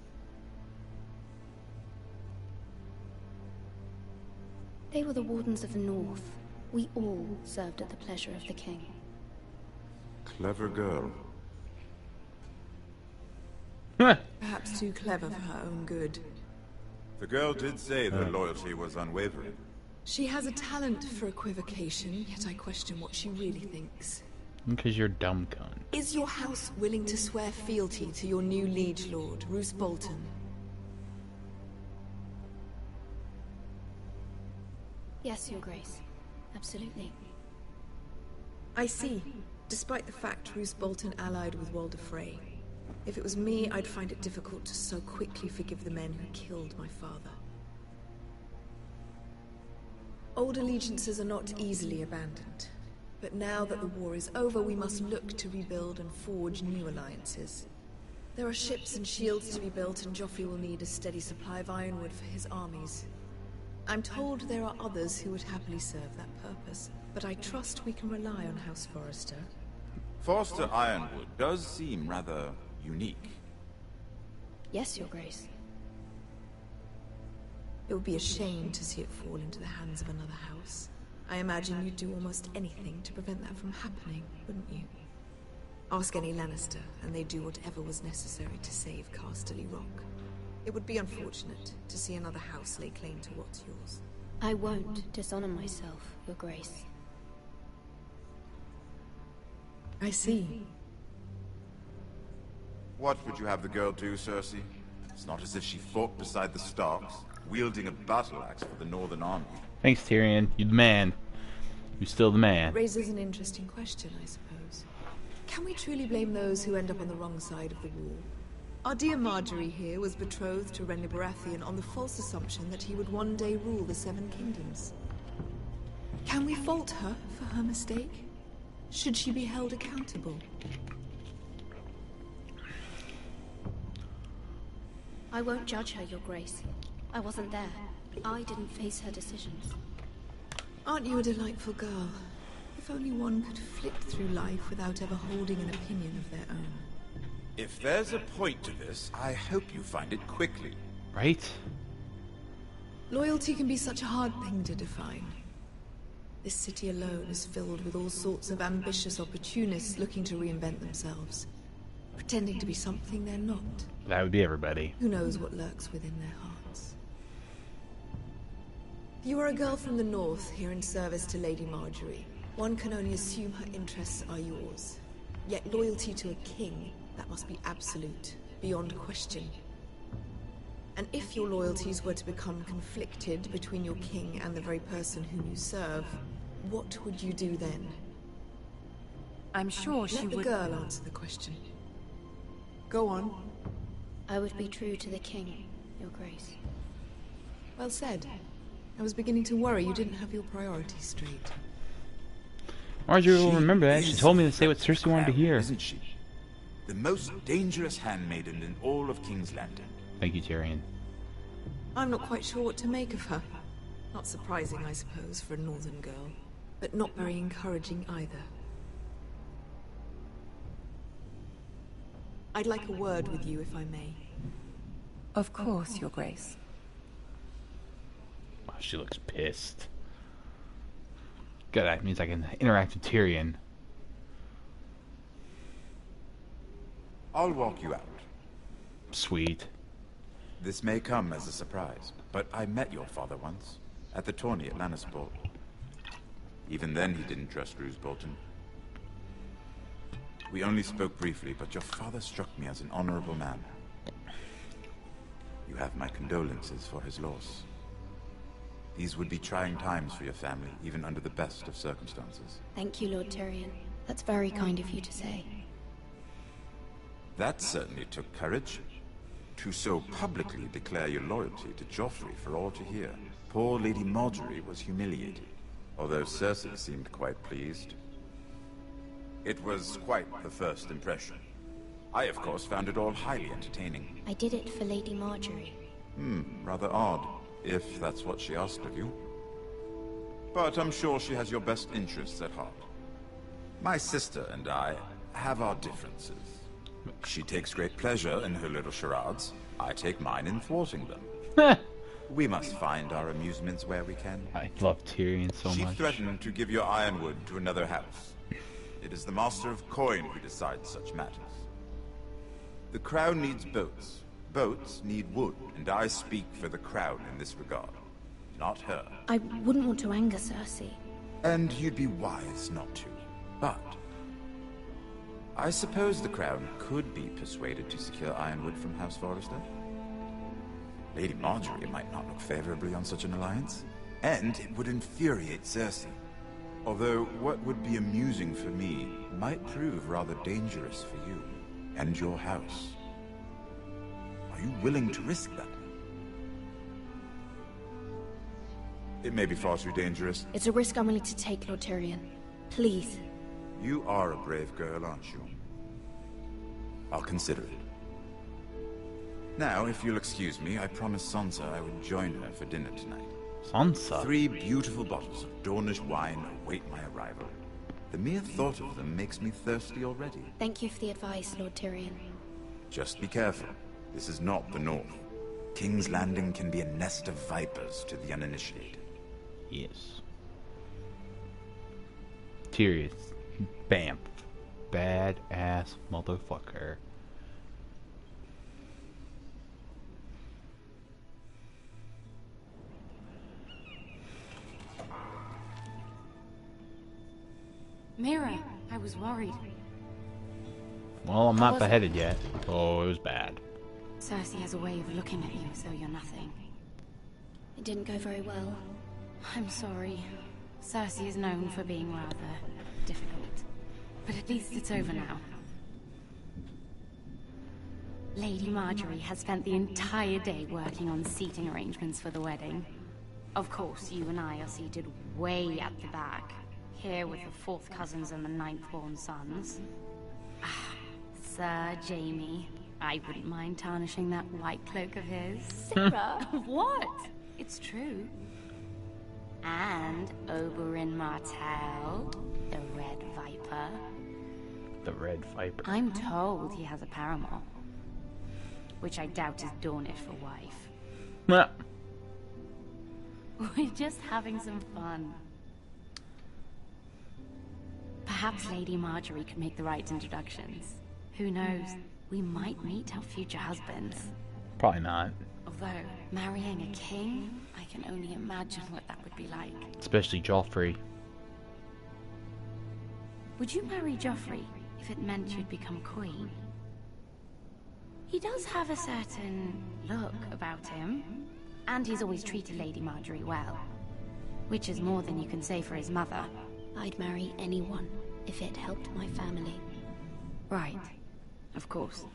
They were the Wardens of the North. We all served at the pleasure of the king. Clever girl. Perhaps too clever for her own good. The girl did say their loyalty was unwavering. She has a talent for equivocation, yet I question what she really thinks. Because you're dumb cunt. Is your house willing to swear fealty to your new liege lord, Roose Bolton? Yes, Your Grace. Absolutely. I see. Despite the fact Roose Bolton allied with Walder Frey. If it was me, I'd find it difficult to so quickly forgive the men who killed my father. Old allegiances are not easily abandoned. But now that the war is over, we must look to rebuild and forge new alliances. There are ships and shields to be built, and Joffrey will need a steady supply of ironwood for his armies. I'm told there are others who would happily serve that purpose, but I trust we can rely on House Forrester. Forrester Ironwood does seem rather unique. Yes, Your Grace. It would be a shame to see it fall into the hands of another house. I imagine you'd do almost anything to prevent that from happening, wouldn't you? Ask any Lannister, and they'd do whatever was necessary to save Casterly Rock. It would be unfortunate to see another house lay claim to what's yours. I won't dishonor myself, Your Grace. I see. What would you have the girl do, Cersei? It's not as if she fought beside the Starks, wielding a battle axe for the Northern Army. Thanks, Tyrion. You're the man. You're still the man. Raises an interesting question, I suppose. Can we truly blame those who end up on the wrong side of the war? Our dear Marjorie here was betrothed to Renly Baratheon on the false assumption that he would one day rule the Seven Kingdoms. Can we fault her for her mistake? Should she be held accountable? I won't judge her, Your Grace. I wasn't there. I didn't face her decisions. Aren't you a delightful girl? If only one could flit through life without ever holding an opinion of their own. If there's a point to this, I hope you find it quickly. Right? Loyalty can be such a hard thing to define. This city alone is filled with all sorts of ambitious opportunists looking to reinvent themselves. Pretending to be something they're not. That would be everybody. Who knows what lurks within their hearts? You are a girl from the north, here in service to Lady Marjorie. One can only assume her interests are yours. Yet loyalty to a king, that must be absolute, beyond question. And if your loyalties were to become conflicted between your king and the very person whom you serve, what would you do then? I'm sure she would... Let the girl answer the question. Go on. I would be true to the king, Your Grace. Well said. I was beginning to worry you didn't have your priorities straight. Marjorie will remember that. She told me to say what Cersei wanted to hear. Isn't she? The most dangerous handmaiden in all of King's Landing. Thank you, Tyrion. I'm not quite sure what to make of her. Not surprising, I suppose, for a northern girl. But not very encouraging either. I'd like a word with you, if I may. Of course, Your Grace. Oh, she looks pissed. Good, that means I can interact with Tyrion. I'll walk you out. Sweet. This may come as a surprise, but I met your father once, at the tourney at Lannisport. Even then he didn't trust Roose Bolton. We only spoke briefly, but your father struck me as an honorable man. You have my condolences for his loss. These would be trying times for your family, even under the best of circumstances. Thank you, Lord Tyrion. That's very kind of you to say. That certainly took courage. To so publicly declare your loyalty to Joffrey for all to hear. Poor Lady Marjorie was humiliated, although Cersei seemed quite pleased. It was quite the first impression. I, of course, found it all highly entertaining. I did it for Lady Marjorie. Rather odd, if that's what she asked of you. But I'm sure she has your best interests at heart. My sister and I have our differences. She takes great pleasure in her little charades. I take mine in thwarting them. We must find our amusements where we can. I love Tyrion so much. She threatened to give your ironwood to another house. It is the Master of Coin who decides such matters. The Crown needs boats. Boats need wood, and I speak for the Crown in this regard. Not her. I wouldn't want to anger Cersei. And you'd be wise not to. But I suppose the Crown could be persuaded to secure ironwood from House Forrester. Lady Marjorie might not look favorably on such an alliance. And it would infuriate Cersei. Although what would be amusing for me might prove rather dangerous for you and your house. Are you willing to risk that? It may be far too dangerous. It's a risk I'm willing to take, Lord Tyrion. Please. You are a brave girl, aren't you? I'll consider it. Now, if you'll excuse me, I promised Sansa I would join her for dinner tonight. Sansa? 3 beautiful bottles of Dornish wine await my arrival. The mere thought of them makes me thirsty already. Thank you for the advice, Lord Tyrion. Just be careful. This is not the North. King's Landing can be a nest of vipers to the uninitiated. Yes. Tyrion. Bam. Badass motherfucker. Mira, I was worried. Well, I'm not beheaded yet. Oh, it was bad. Cersei has a way of looking at you as though you're nothing. It didn't go very well. I'm sorry. Cersei is known for being rather difficult. But at least it's over now. Lady Marjorie has spent the entire day working on seating arrangements for the wedding. Of course, you and I are seated way at the back. Here with the 4th cousins and the 9th-born sons. Ah, Sir Jaime. I wouldn't mind tarnishing that white cloak of his. Sarah! What? It's true. And Oberyn Martell, the Red Viper. The Red Viper. I'm told he has a paramour. Which I doubt is Dornish for wife. We're just having some fun. Perhaps Lady Marjorie could make the right introductions. Who knows? We might meet our future husbands. Probably not. Although, marrying a king, I can only imagine what that would be like. Especially Joffrey. Would you marry Joffrey if it meant you'd become queen? He does have a certain look about him. And he's always treated Lady Marjorie well. Which is more than you can say for his mother. I'd marry anyone if it helped my family. Right. Of course.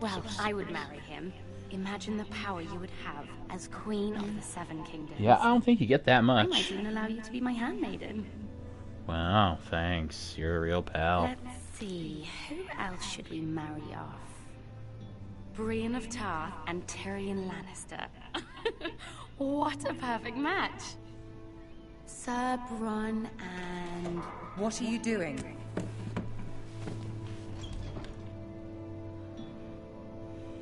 Well, I would marry him. Imagine the power you would have as Queen of the 7 Kingdoms. Yeah, I don't think you get that much. I might even allow you to be my handmaiden. Wow, thanks. You're a real pal. Let's see. Who else should we marry off? Brienne of Tarth and Tyrion Lannister. What a perfect match. Sir Bronn and... What are you doing?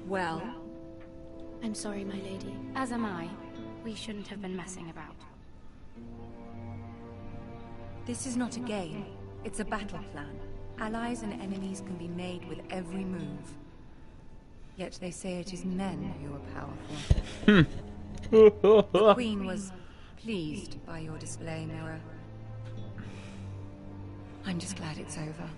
Well? I'm sorry, my lady. As am I. We shouldn't have been messing about. This is not a game. It's a battle plan. Allies and enemies can be made with every move. Yet they say it is men who are powerful. The Queen was pleased by your display, Mira. I'm just glad it's over.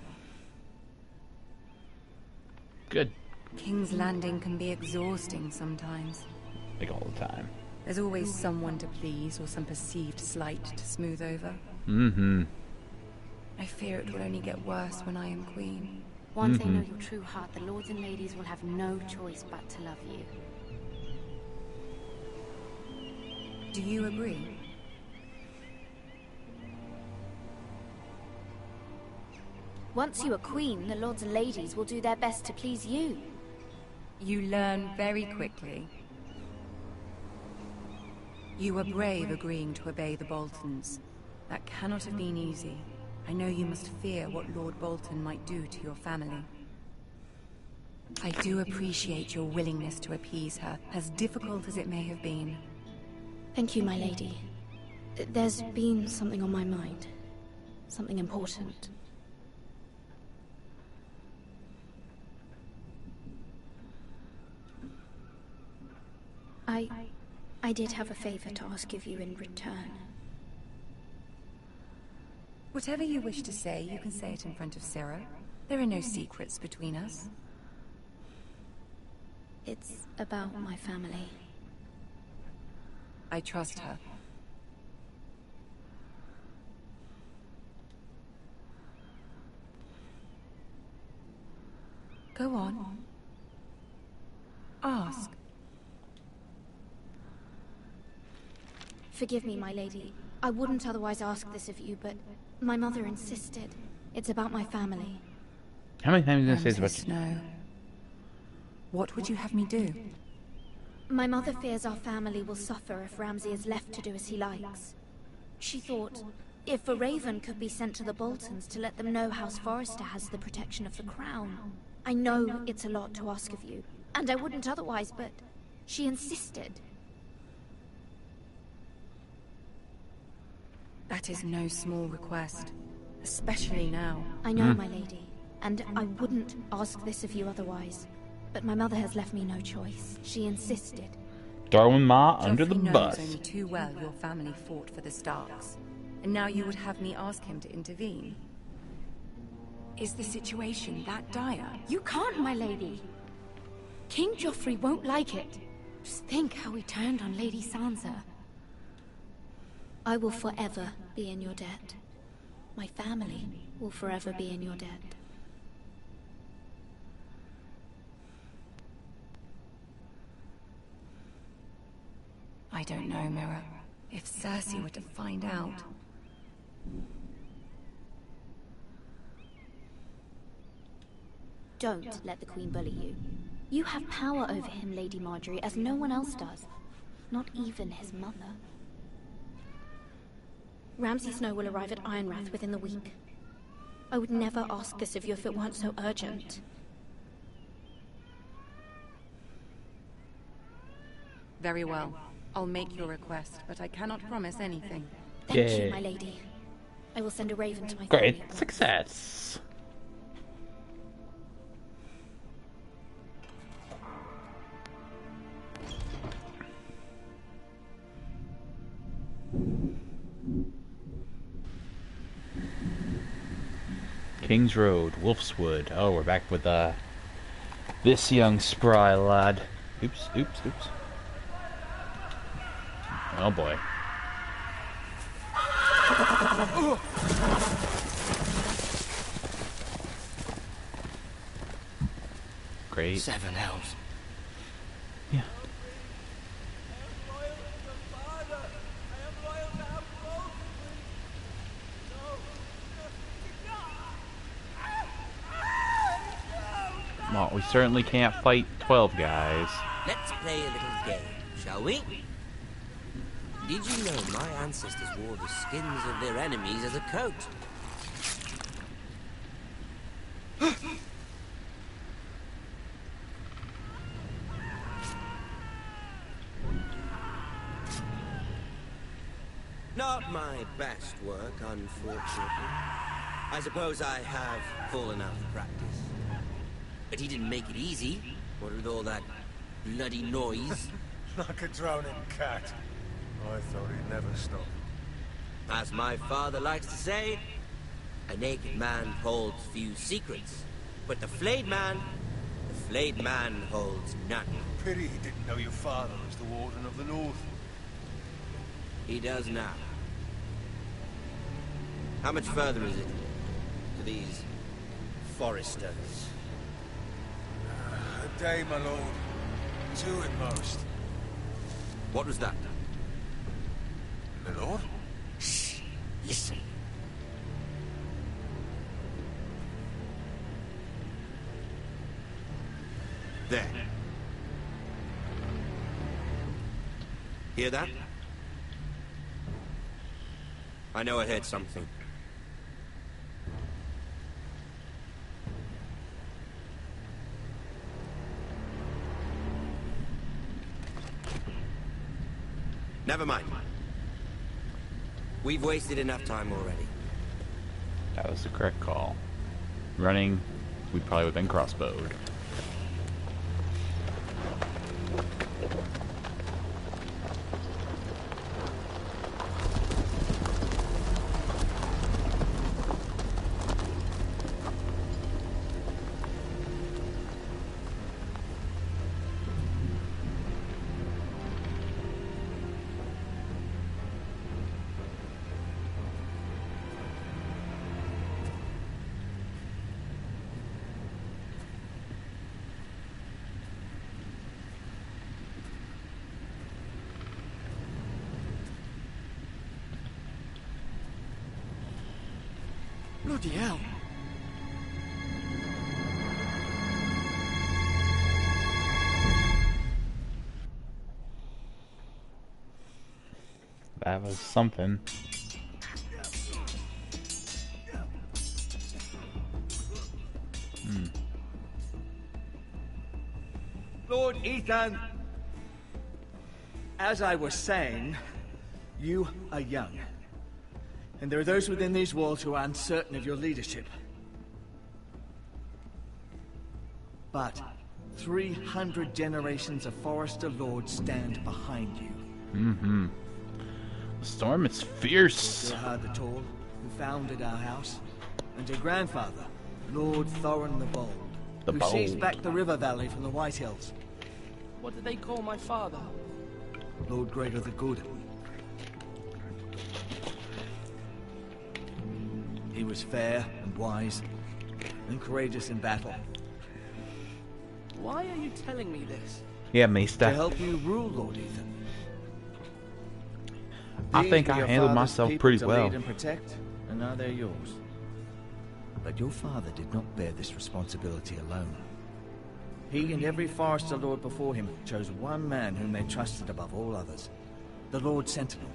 Good. King's Landing can be exhausting sometimes. Like all the time. There's always someone to please or some perceived slight to smooth over. Mm-hmm. I fear it will only get worse when I am queen. Once they know your true heart, the lords and ladies will have no choice but to love you. Do you agree? Once you are queen, the lords and ladies will do their best to please you. You learn very quickly. You were brave agreeing to obey the Boltons. That cannot have been easy. I know you must fear what Lord Bolton might do to your family. I do appreciate your willingness to appease her, as difficult as it may have been. Thank you, my lady. There's been something on my mind. Something important. I did have a favor to ask of you in return. Whatever you wish to say, you can say it in front of Sarah. There are no secrets between us. It's about my family. I trust her. Go on. Ask. Forgive me, my lady. I wouldn't otherwise ask this of you, but my mother insisted. It's about my family. How many times are you gonna say this about Snow. What would you have me do? My mother fears our family will suffer if Ramsay is left to do as he likes. She thought, if a raven could be sent to the Boltons to let them know House Forrester has the protection of the crown. I know it's a lot to ask of you, and I wouldn't otherwise, but she insisted. That is no small request, especially now. I know, my lady, and I wouldn't ask this of you otherwise. But my mother has left me no choice. She insisted. Darwin Ma under the Joffrey bus. knows only too well your family fought for the Starks, and now you would have me ask him to intervene. Is the situation that dire? You can't, my lady. King Joffrey won't like it. Just think how he turned on Lady Sansa. I will forever be in your debt. My family will forever be in your debt. I don't know, Mirror. If Cersei were to find out... Don't let the Queen bully you. You have power over him, Lady Marjorie, as no one else does. Not even his mother. Ramsay Snow will arrive at Ironrath within the week. I would never ask this of you if it weren't so urgent. Very well. I'll make your request, but I cannot promise anything. Thank you, my lady. I will send a raven to my Great family. success. King's Road, Wolfswood. Oh, we're back with this young spry lad. Oops, oops, oops. Oh boy. Great. 7 elves. Yeah. Well, we certainly can't fight 12 guys. Let's play a little game, shall we? Did you know my ancestors wore the skins of their enemies as a coat? Not my best work, unfortunately. I suppose I have fallen out of practice. But he didn't make it easy, what with all that bloody noise. Like a drowning cat. I thought he'd never stop. As my father likes to say, a naked man holds few secrets. But the flayed man holds none. Pity he didn't know your father was the Warden of the North. He does now. How much further is it to these foresters? A day, my lord. 2 at most. What was that? My lord? Shh. Listen. There. Hear that? I know I heard something. Never mind. We've wasted enough time already. That was the correct call. Running, we probably would have been crossbowed. Bloody hell. That was something. Lord Ethan, as I was saying, you are young. And there are those within these walls who are uncertain of your leadership. But 300 generations of Forester Lords stand behind you. Mm-hmm. The storm is fierce. Gerhard the Tall, who founded our house, and your grandfather, Lord Thorin the Bold, who seized back the river valley from the White Hills. What did they call my father? Lord Gregor the Good. He was fair and wise, and courageous in battle. Why are you telling me this? Yeah, Maester. To help you rule, Lord Ethan. I think I handled myself pretty well. Lead and protect, and now they're yours. But your father did not bear this responsibility alone. He and every Forester Lord before him chose one man whom they trusted above all others, the Lord Sentinel.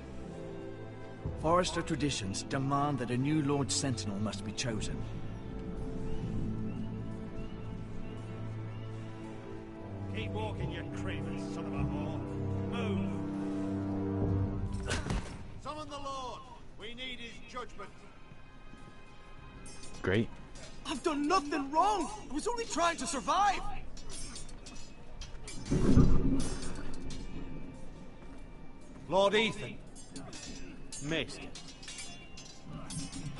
Forester traditions demand that a new Lord Sentinel must be chosen. Keep walking, you craven son of a whore. Move! Summon the Lord! We need his judgment. Great. I've done nothing wrong! I was only trying to survive! Lord Ethan. Maester.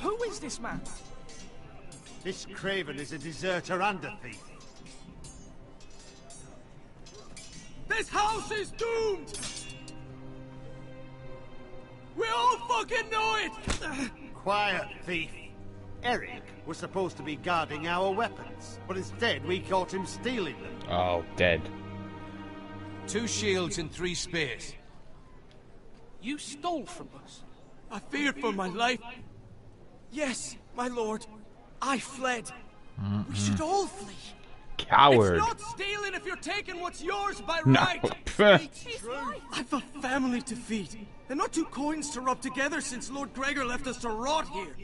Who is this man? This craven is a deserter and a thief. This house is doomed! We all fucking know it! Quiet, thief. Eric was supposed to be guarding our weapons, but instead we caught him stealing them. Oh, dead. 2 shields and 3 spears. You stole from us. I feared for my life. Yes, my lord. I fled. We should all flee. Coward. It's not stealing if you're taking what's yours by No. right. I've a family to feed, and not 2 coins to rub together since Lord Gregor left us to rot here.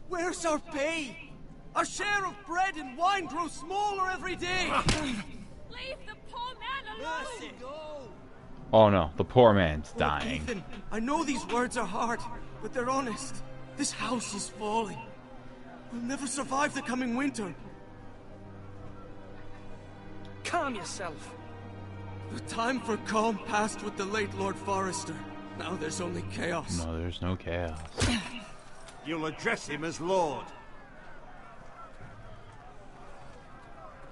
Where's our pay? Our share of bread and wine grows smaller every day. Leave the poor man alone! Oh no, the poor man's Lord dying. Ethan, I know these words are hard, but they're honest. This house is falling. We'll never survive the coming winter. Calm yourself. The time for calm passed with the late Lord Forester. Now there's only chaos. No, there's no chaos. You'll address him as Lord.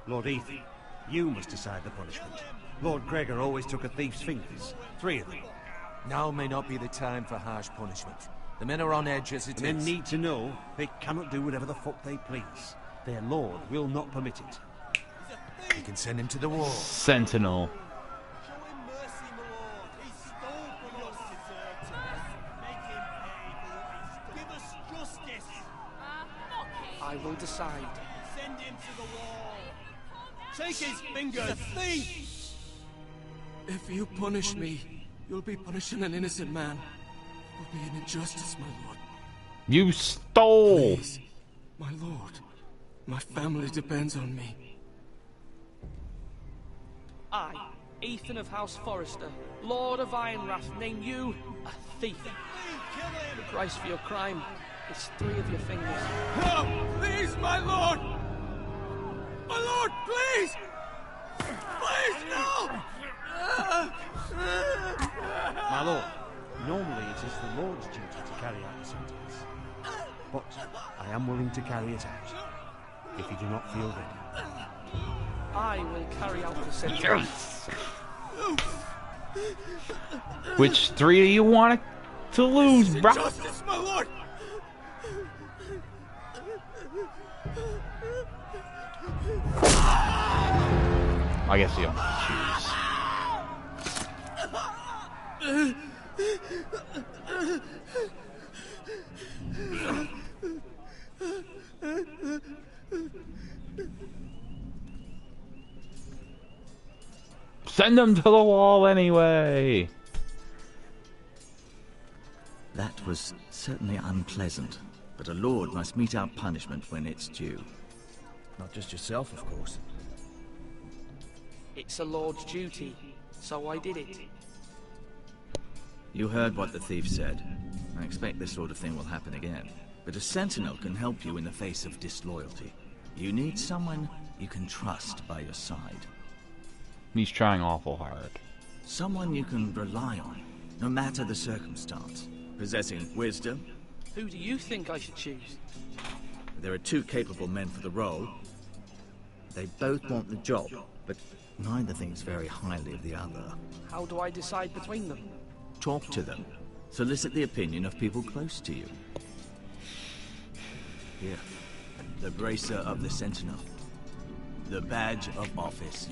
Lord Ethan, you must decide the punishment. Lord Gregor always took a thief's fingers. 3 of them. Now may not be the time for harsh punishment. The men are on edge as it The men is. need to know they cannot do whatever the fuck they please. Their lord will not permit it. You can send him to the wall. Sentinel. I will decide. Send him to the wall. Take his fingers, thief! If you punish me, you'll be punishing an innocent man. It will be an injustice, my lord. You stole! Please, my lord. My family depends on me. I, Ethan of House Forester, Lord of Ironrath, name you a thief. The price for your crime is 3 of your fingers. No! Please, my lord! My lord, please! Please, no! My lord, normally it is the Lord's duty to carry out the sentence. But I am willing to carry it out, if you do not feel ready. I will carry out the sentence. Yes! Which 3 do you want to lose, bro? Justice, my lord! I guess you don't choose. Send them to the wall anyway! That was certainly unpleasant, but a lord must mete out punishment when it's due. Not just yourself, of course. It's a lord's duty, so I did it. You heard what the thief said. I expect this sort of thing will happen again. But a sentinel can help you in the face of disloyalty. You need someone you can trust by your side. He's trying awful hard. Someone you can rely on, no matter the circumstance. Possessing wisdom. Who do you think I should choose? There are two capable men for the role. They both want the job, but neither thinks very highly of the other. How do I decide between them? Talk to them. Solicit the opinion of people close to you. Here. The bracer of the Sentinel. The badge of office.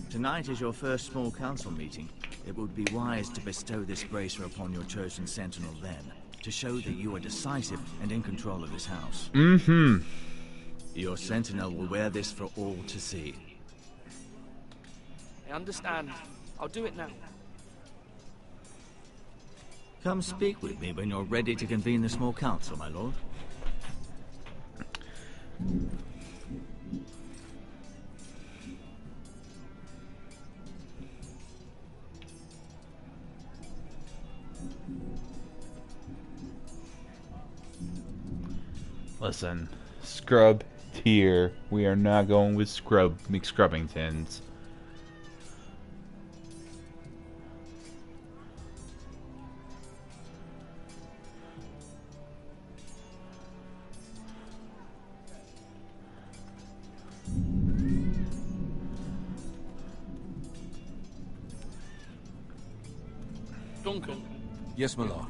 Tonight is your first small council meeting. It would be wise to bestow this bracer upon your chosen Sentinel then, to show that you are decisive and in control of this house. Mm-hmm. Your Sentinel will wear this for all to see. I understand. I'll do it now. Come speak with me when you're ready to convene the small council, my lord. Listen, scrub tier. We are not going with McScrubbingtons. Duncan. Yes, my lord.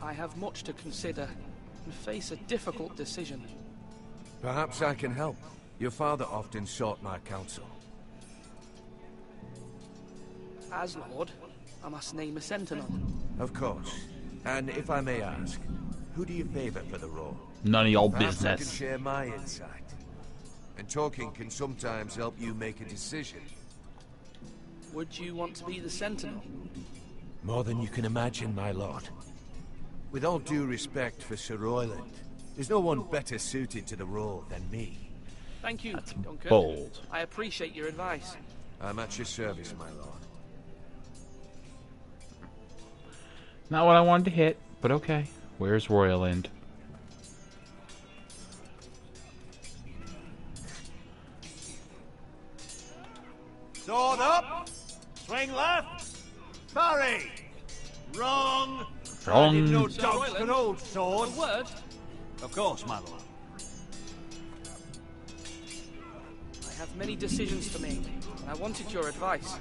I have much to consider and face a difficult decision. Perhaps I can help. Your father often sought my counsel. As Lord, I must name a sentinel. Of course. And if I may ask, who do you favor for the role? None of y'all Perhaps business. I can share my insight. And talking can sometimes help you make a decision. Would you want to be the sentinel? More than you can imagine, my lord. With all due respect for Sir Royland, there's no one better suited to the role than me. Thank you, Duncan. bold. I appreciate your advice. I'm at your service, my lord. Not what I wanted to hit, but okay. Where's Royland? Sword up! Swing left! Parry! Wrong! Wrong. I didn't know Sir dogs Royland, could hold swords. A word? Of course, my lord. I have many decisions to make, and I wanted your advice.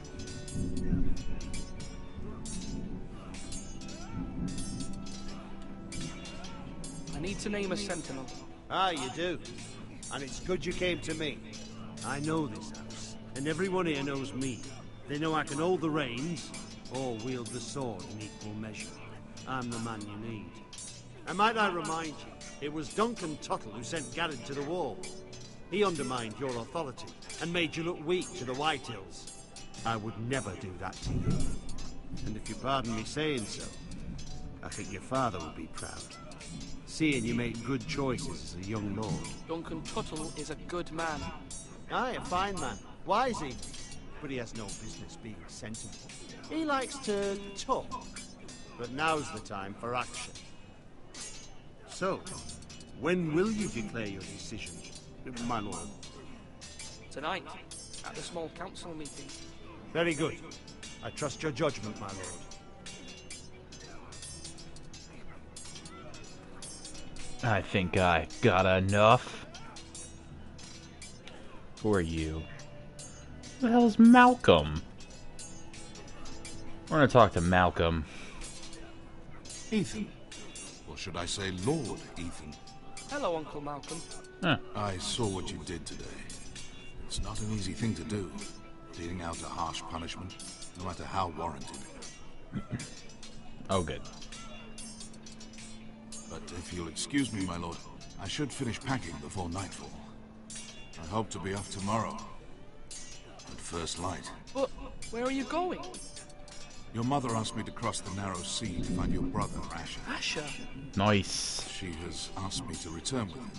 I need to name a sentinel. Ah, you do. And it's good you came to me. I know this house, and everyone here knows me. They know I can hold the reins, or wield the sword in equal measure. I'm the man you need. And might I remind you, it was Duncan Tuttle who sent Garrett to the wall. He undermined your authority, and made you look weak to the Whitehills. I would never do that to you. And if you pardon me saying so, I think your father would be proud. Seeing you make good choices as a young lord. Duncan Tuttle is a good man. Aye, a fine man. Wise even. But he has no business being a sentinel. He likes to talk. But now's the time for action. So, when will you declare your decision, my lord? Tonight, at the small council meeting. Very good. I trust your judgment, my lord. I think I got enough. Who are you? Who the hell's Malcolm? We're gonna talk to Malcolm. Ethan. Or should I say Lord Ethan? Hello, Uncle Malcolm. Huh. I saw what you did today. It's not an easy thing to do, dealing out a harsh punishment, no matter how warranted. Oh, good. But if you'll excuse me, my lord, I should finish packing before nightfall. I hope to be off tomorrow. At first light. But where are you going? Your mother asked me to cross the narrow sea to find your brother, Asher. Asher? Nice. She has asked me to return with him.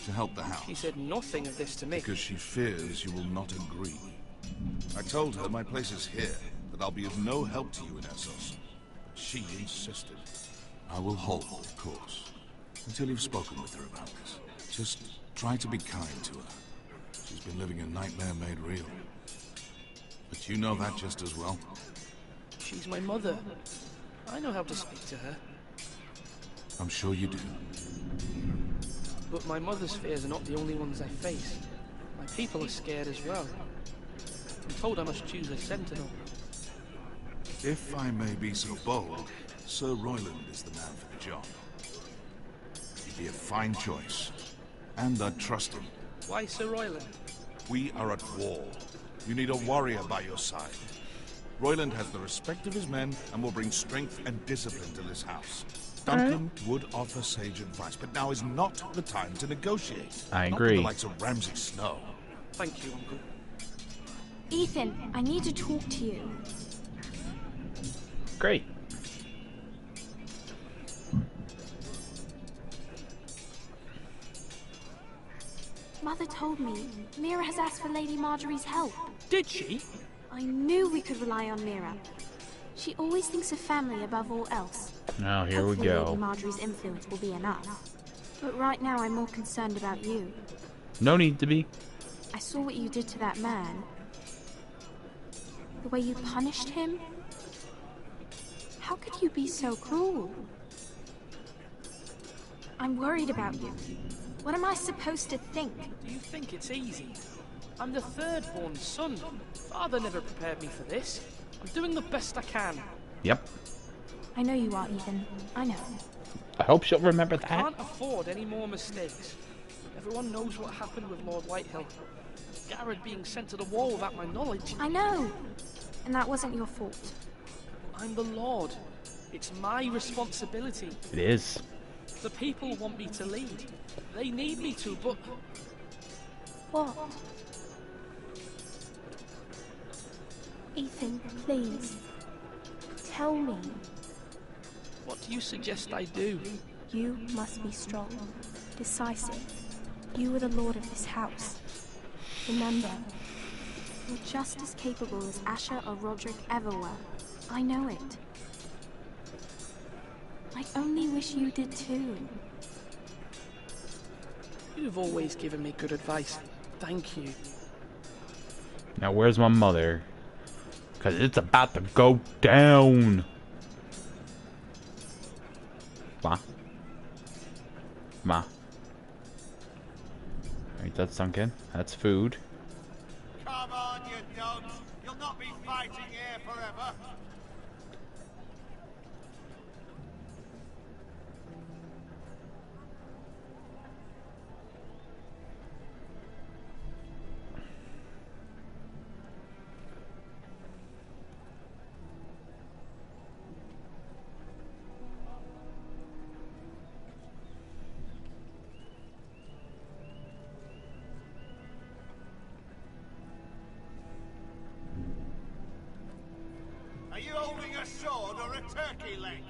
To help the house. She said nothing of this to me. Because she fears you will not agree. I told her my place is here, that I'll be of no help to you in Essos. She insisted. I will hold, of course, until you've spoken with her about this. Just try to be kind to her. She's been living a nightmare made real. But you know that just as well. She's my mother. I know how to speak to her. I'm sure you do. But my mother's fears are not the only ones I face. My people are scared as well. I'm told I must choose a sentinel. If I may be so bold, Sir Royland is the man for the job. He'd be a fine choice. And I'd trust him. Why Sir Royland? We are at war. You need a warrior by your side. Royland has the respect of his men and will bring strength and discipline to this house. Duncan would offer sage advice, but now is not the time to negotiate. I agree. Not with the likes of Ramsay Snow. Thank you, Uncle. Ethan, I need to talk to you. Great. Mother told me Mira has asked for Lady Marjorie's help. Did she? I knew we could rely on Mira. She always thinks of family above all else. Now here Hopefully we go. Lady Marjorie's influence will be enough. But right now I'm more concerned about you. No need to be. I saw what you did to that man. The way you punished him. How could you be so cruel? I'm worried about you. What am I supposed to think? Do you think it's easy? I'm the third-born son. Father never prepared me for this. I'm doing the best I can. Yep. I know you are, Ethan. I know. I hope she'll remember that. I can't afford any more mistakes. Everyone knows what happened with Lord Whitehill. Garrett being sent to the wall without my knowledge. I know. And that wasn't your fault. I'm the Lord. It's my responsibility. It is. The people want me to lead. They need me to, but... What? Ethan, please. Tell me. What do you suggest I do? You must be strong, decisive. You are the lord of this house. Remember, you're just as capable as Asher or Roderick ever were. I know it. I only wish you did too. You've always given me good advice. Thank you. Now where's my mother? Because it's about to go down. Ma. Ma. Alright, that's sunken. That's food. Come on, you dogs. You'll not be fighting here forever. Are you holding a sword or a turkey leg?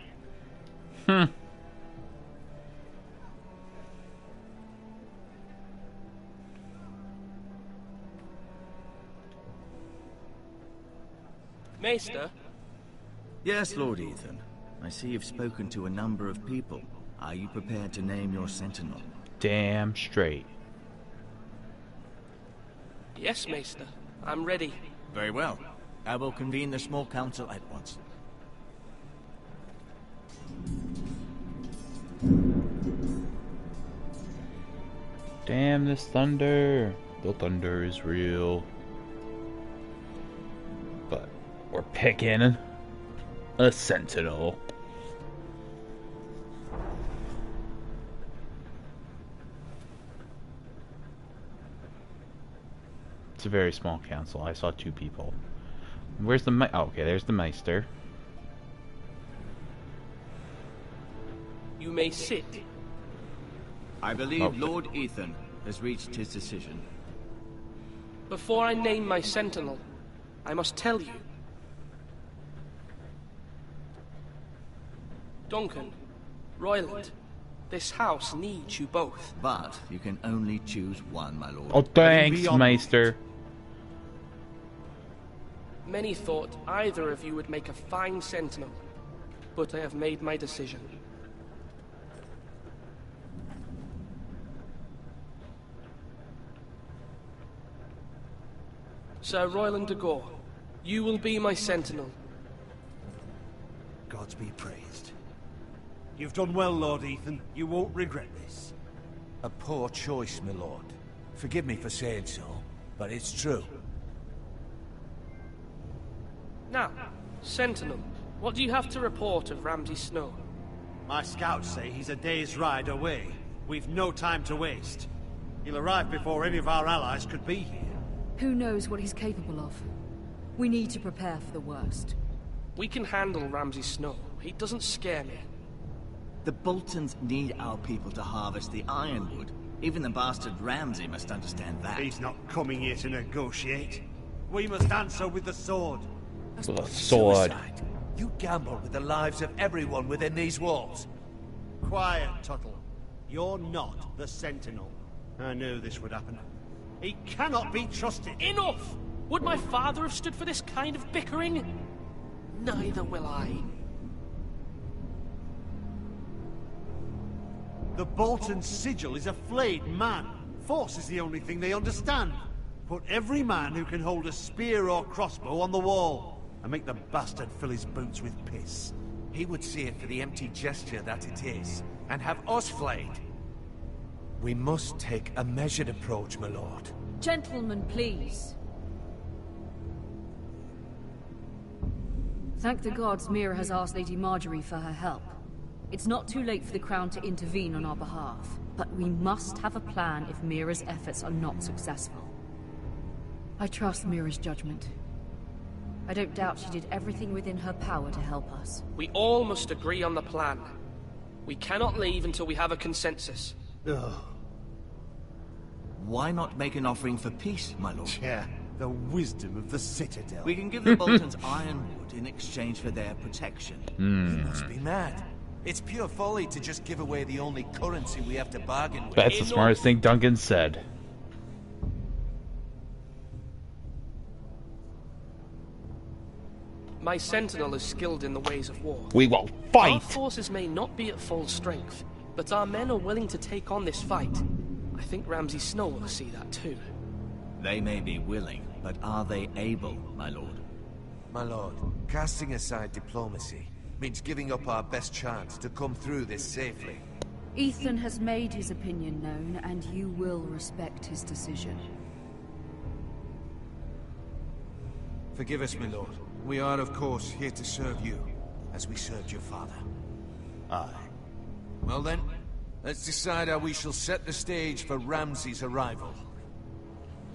Maester? Yes, Lord Ethan. I see you've spoken to a number of people. Are you prepared to name your sentinel? Damn straight. Yes, Maester. I'm ready. Very well. I will convene the small council at once. Damn this thunder. The thunder is real. But we're picking a sentinel. It's a very small council. I saw 2 people. Where's the oh, okay, there's the Meister. You may sit. I believe Lord Ethan has reached his decision. Before I name my sentinel, I must tell you. Duncan, Royland, this house needs you both. But you can only choose one, my lord. Oh, thanks, Meister. Many thought either of you would make a fine sentinel, but I have made my decision. Sir Royland de Gore, you will be my sentinel. Gods be praised. You've done well, Lord Ethan. You won't regret this. A poor choice, my lord. Forgive me for saying so, but it's true. Now, Sentinel, what do you have to report of Ramsay Snow? My scouts say he's a day's ride away. We've no time to waste. He'll arrive before any of our allies could be here. Who knows what he's capable of? We need to prepare for the worst. We can handle Ramsay Snow. He doesn't scare me. The Boltons need our people to harvest the ironwood. Even the bastard Ramsay must understand that. He's not coming here to negotiate. We must answer with the sword. With a sword. Suicide. You gamble with the lives of everyone within these walls. Quiet, Tuttle. You're not the Sentinel. I knew this would happen. He cannot be trusted. Enough! Would my father have stood for this kind of bickering? Neither will I. The Bolton sigil is a flayed man. Force is the only thing they understand. Put every man who can hold a spear or crossbow on the wall, and make the bastard fill his boots with piss. He would see it for the empty gesture that it is, and have us flayed. We must take a measured approach, my lord. Gentlemen, please. Thank the gods Mira has asked Lady Marjorie for her help. It's not too late for the Crown to intervene on our behalf, but we must have a plan if Mira's efforts are not successful. I trust Mira's judgment. I don't doubt she did everything within her power to help us. We all must agree on the plan. We cannot leave until we have a consensus. Ugh. Why not make an offering for peace, my lord? Yeah, the wisdom of the Citadel. We can give the Boltons ironwood in exchange for their protection. You must be mad. It's pure folly to just give away the only currency we have to bargain with. That's the smartest thing Duncan said. My sentinel is skilled in the ways of war. We will fight! Our forces may not be at full strength, but our men are willing to take on this fight. I think Ramsay Snow will see that too. They may be willing, but are they able, my lord? My lord, casting aside diplomacy means giving up our best chance to come through this safely. Ethan has made his opinion known, and you will respect his decision. Forgive us, my lord. We are, of course, here to serve you, as we served your father. Aye. Well then, let's decide how we shall set the stage for Ramsay's arrival.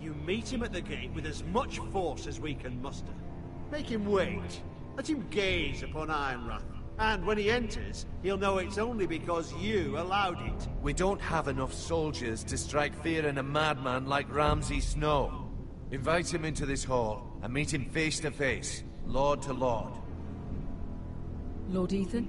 You meet him at the gate with as much force as we can muster. Make him wait. Let him gaze upon Ironrath. And when he enters, he'll know it's only because you allowed it. We don't have enough soldiers to strike fear in a madman like Ramsay Snow. Invite him into this hall, and meet him face to face, lord to lord. Lord Ethan?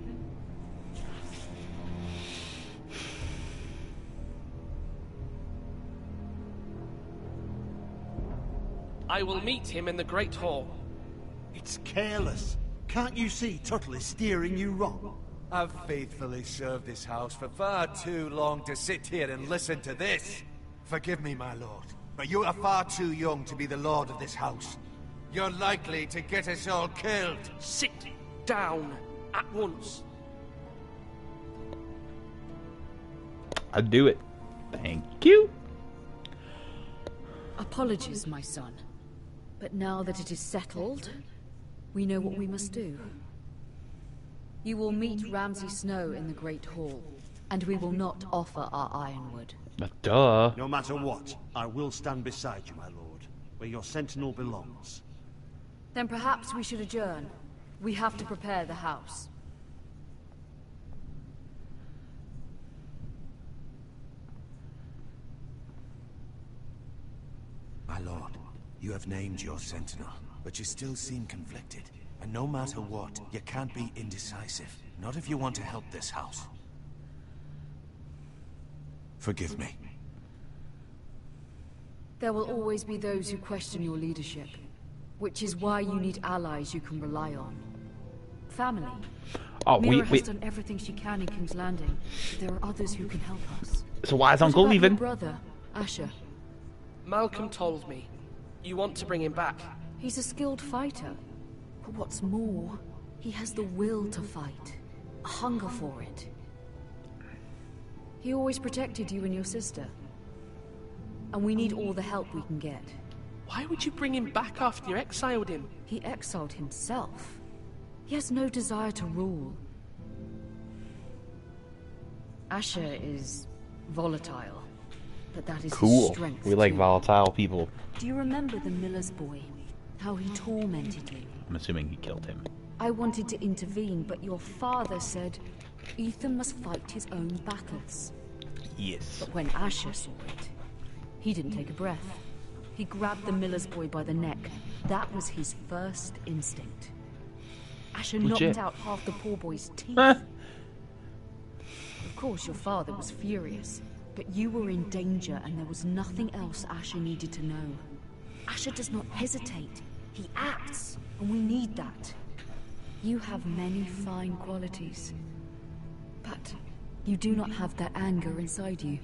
I will meet him in the Great Hall. It's careless. Can't you see Tuttle is steering you wrong? I've faithfully served this house for far too long to sit here and listen to this. Forgive me, my lord, but you are far too young to be the lord of this house. You're likely to get us all killed. Sit down at once. I'd do it. Thank you. Apologies, my son. But now that it is settled, we know what we must do. You will meet Ramsay Snow in the Great Hall, and we will not offer our ironwood. Duh. No matter what, I will stand beside you, my lord, where your sentinel belongs. Then perhaps we should adjourn. We have to prepare the house. lord. You have named your sentinel, but you still seem conflicted. And no matter what, you can't be indecisive. Not if you want to help this house. Forgive me. There will always be those who question your leadership, which is why you need allies you can rely on. Family. Oh, Mira has done everything she can in King's Landing, but there are others who can help us. So why is What Uncle about leaving? your brother, Asher? Malcolm told me. You want to bring him back. He's a skilled fighter. But what's more, he has the will to fight. A hunger for it. He always protected you and your sister. And we need all the help we can get. Why would you bring him back after you exiled him? He exiled himself. He has no desire to rule. Asher is volatile, but that is his Cool. strength We like too. volatile people. Do you remember the miller's boy? How he tormented you? I'm assuming he killed him. I wanted to intervene, but your father said Ethan must fight his own battles. Yes. But when Asher saw it, he didn't take a breath. He grabbed the miller's boy by the neck. That was his first instinct. Asher Legit. knocked out half the poor boy's teeth. Huh? Of course, your father was furious, but you were in danger and there was nothing else Asher needed to know. Asher does not hesitate. He acts, and we need that. You have many fine qualities, but you do not have that anger inside you.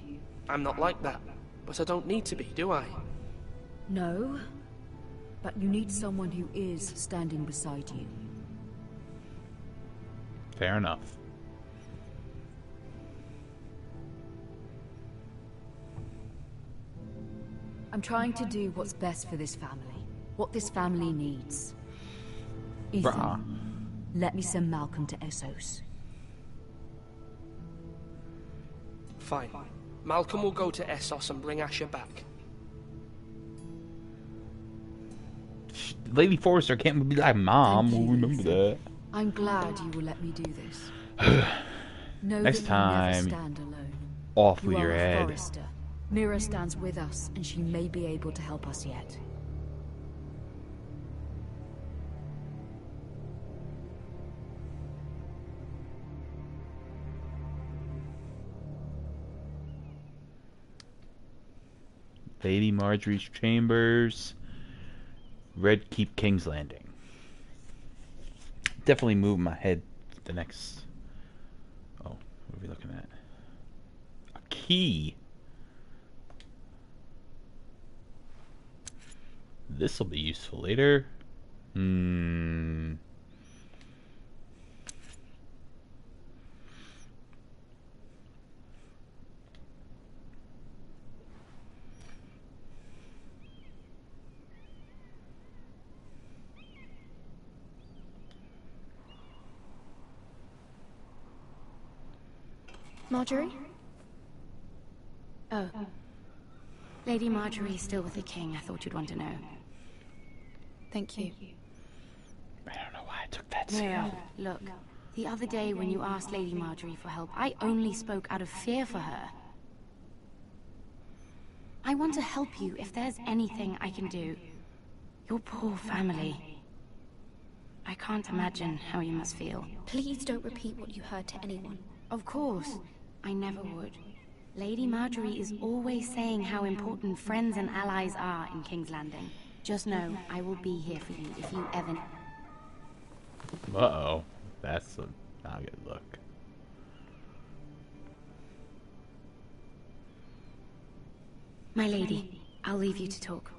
I'm not like that, but I don't need to be, do I? No, but you need someone who is standing beside you. Fair enough. I'm trying to do what's best for this family. What this family needs. Ethan, Bruh. let me send Malcolm to Essos. Fine. Malcolm will go to Essos and bring Asher back. Lady Forrester can't be like, Mom, we'll remember that. I'm glad you will let me do this. Know Next that time, you never stand alone. off You with are your a head. Forrester. Mira stands with us, and she may be able to help us yet. Lady Marjorie's chambers. Red Keep King's Landing. Definitely move my head to the next. Oh, what are we looking at? A key. This will be useful later. Marjorie? Oh. Lady Marjorie is still with the king. I thought you'd want to know. Thank you. I don't know why I took that No, look. The other day when you asked Lady Marjorie for help, I only spoke out of fear for her. I want to help you if there's anything I can do. Your poor family. I can't imagine how you must feel. Please don't repeat what you heard to anyone. Of course. I never would. Lady Marjorie is always saying how important friends and allies are in King's Landing. Just know, I will be here for you if you ever... Uh-oh. That's not a good look. My lady, I'll leave you to talk.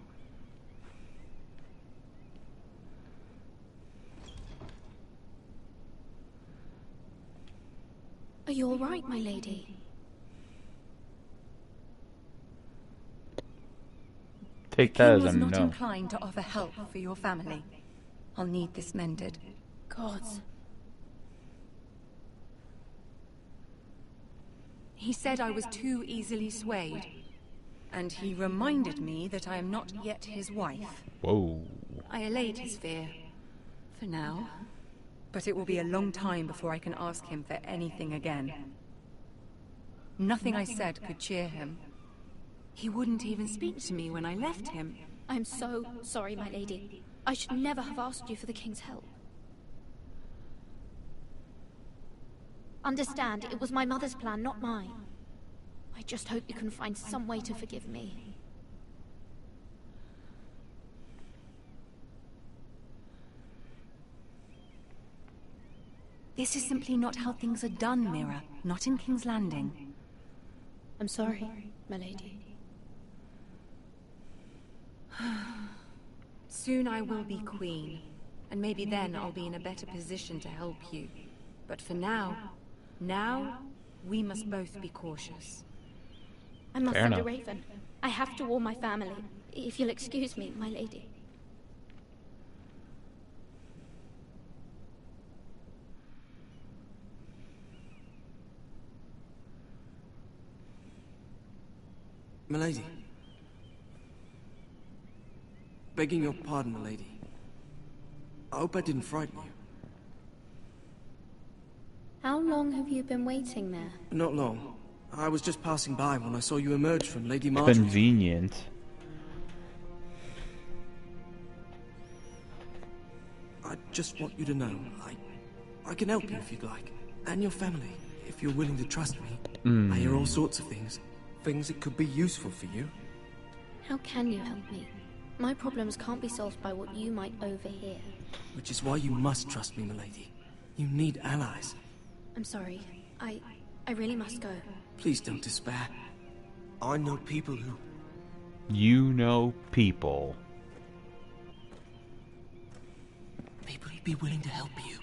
Are you all right, my lady? Take The that king as was a not no. inclined to offer help for your family. I'll need this mended. Gods. He said I was too easily swayed. And he reminded me that I am not yet his wife. Whoa. I allayed his fear. For now. But it will be a long time before I can ask him for anything again. Nothing I said could cheer him. He wouldn't even speak to me when I left him. I'm so sorry, my lady. I should never have asked you for the king's help. Understand, it was my mother's plan, not mine. I just hope you can find some way to forgive me. This is simply not how things are done, Mira. Not in King's Landing. I'm sorry, my lady. Soon I will be queen, and maybe then I'll be in a better position to help you. But for now, we must both be cautious. I must send a raven. I have to warn my family. If you'll excuse me, my lady. Milady. Begging your pardon, milady. I hope I didn't frighten you. How long have you been waiting there? Not long. I was just passing by when I saw you emerge from Lady Marjorie. Convenient. I just want you to know, I can help you if you'd like. And your family, if you're willing to trust me. I hear all sorts of things. Things that could be useful for you. How can you help me? My problems can't be solved by what you might overhear. Which is why you must trust me, milady. You need allies. I'm sorry. I really must go. Please don't despair. I know people who... You know people. People who'd be willing to help you.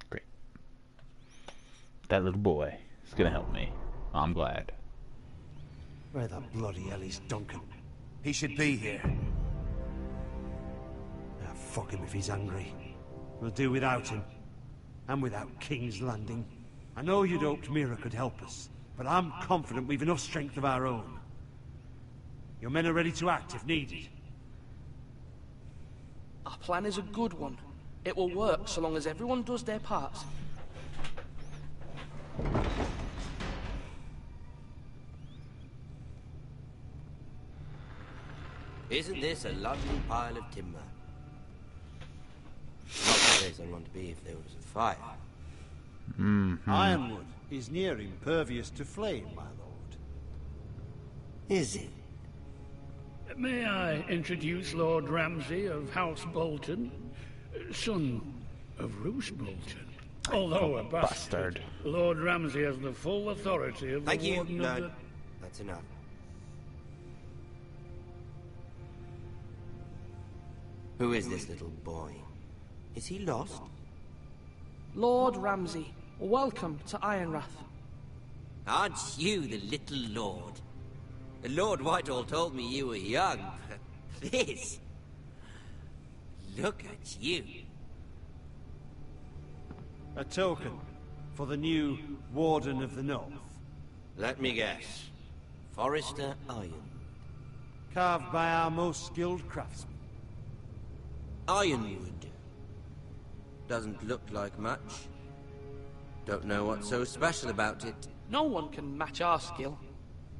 Great. That little boy is gonna help me. I'm glad. Where the bloody hell is Duncan? He should be here. Ah, fuck him if he's angry. We'll do without him. And without King's Landing. I know you'd hoped Mira could help us, but I'm confident we've enough strength of our own. Your men are ready to act if needed. Our plan is a good one. It will work so long as everyone does their part. Isn't this a lovely pile of timber? Not the place I'd want to be if there was a fire. Ironwood is near impervious to flame, my lord. Is it? May I introduce Lord Ramsay of House Bolton, son of Roose Bolton. Although a bastard, Lord Ramsay has the full authority of the Thank you. Warden No, of the... that's enough. Who is this little boy? Is he lost? Lord Ramsay, welcome to Ironrath. Aren't you the little lord? Lord Whitehall told me you were young, but this... Look at you. A token for the new Warden of the North. Let me guess. Forrester Iron. Carved by our most skilled craftsmen. Ironwood. Doesn't look like much. Don't know what's so special about it. No one can match our skill.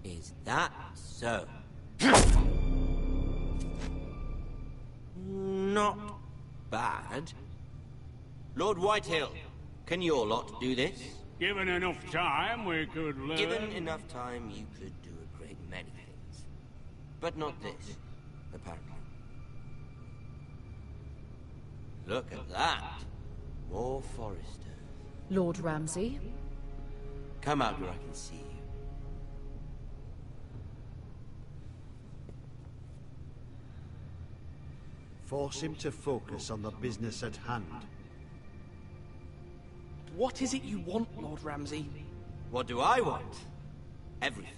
Is that so? Not bad. Lord Whitehill, can your lot do this? Given enough time, we could learn... Given enough time, you could do a great many things. But not this, apparently. Look at that. More Forresters. Lord Ramsay? Come out where I can see you. Force him to focus on the business at hand. What is it you want, Lord Ramsay? What do I want? Everything.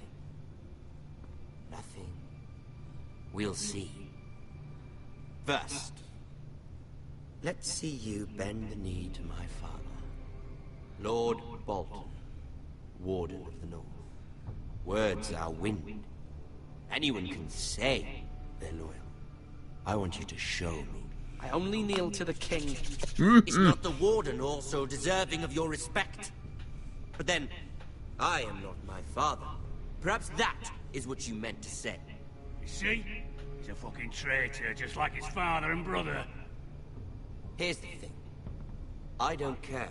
Nothing. We'll see. First, Let's see you bend the knee to my father, Lord Bolton, Warden of the North. Words are wind. Anyone can say they're loyal. I want you to show me. I only kneel to the king. Is not the Warden also deserving of your respect? But then, I am not my father. Perhaps that is what you meant to say. You see? He's a fucking traitor, just like his father and brother. Here's the thing. I don't care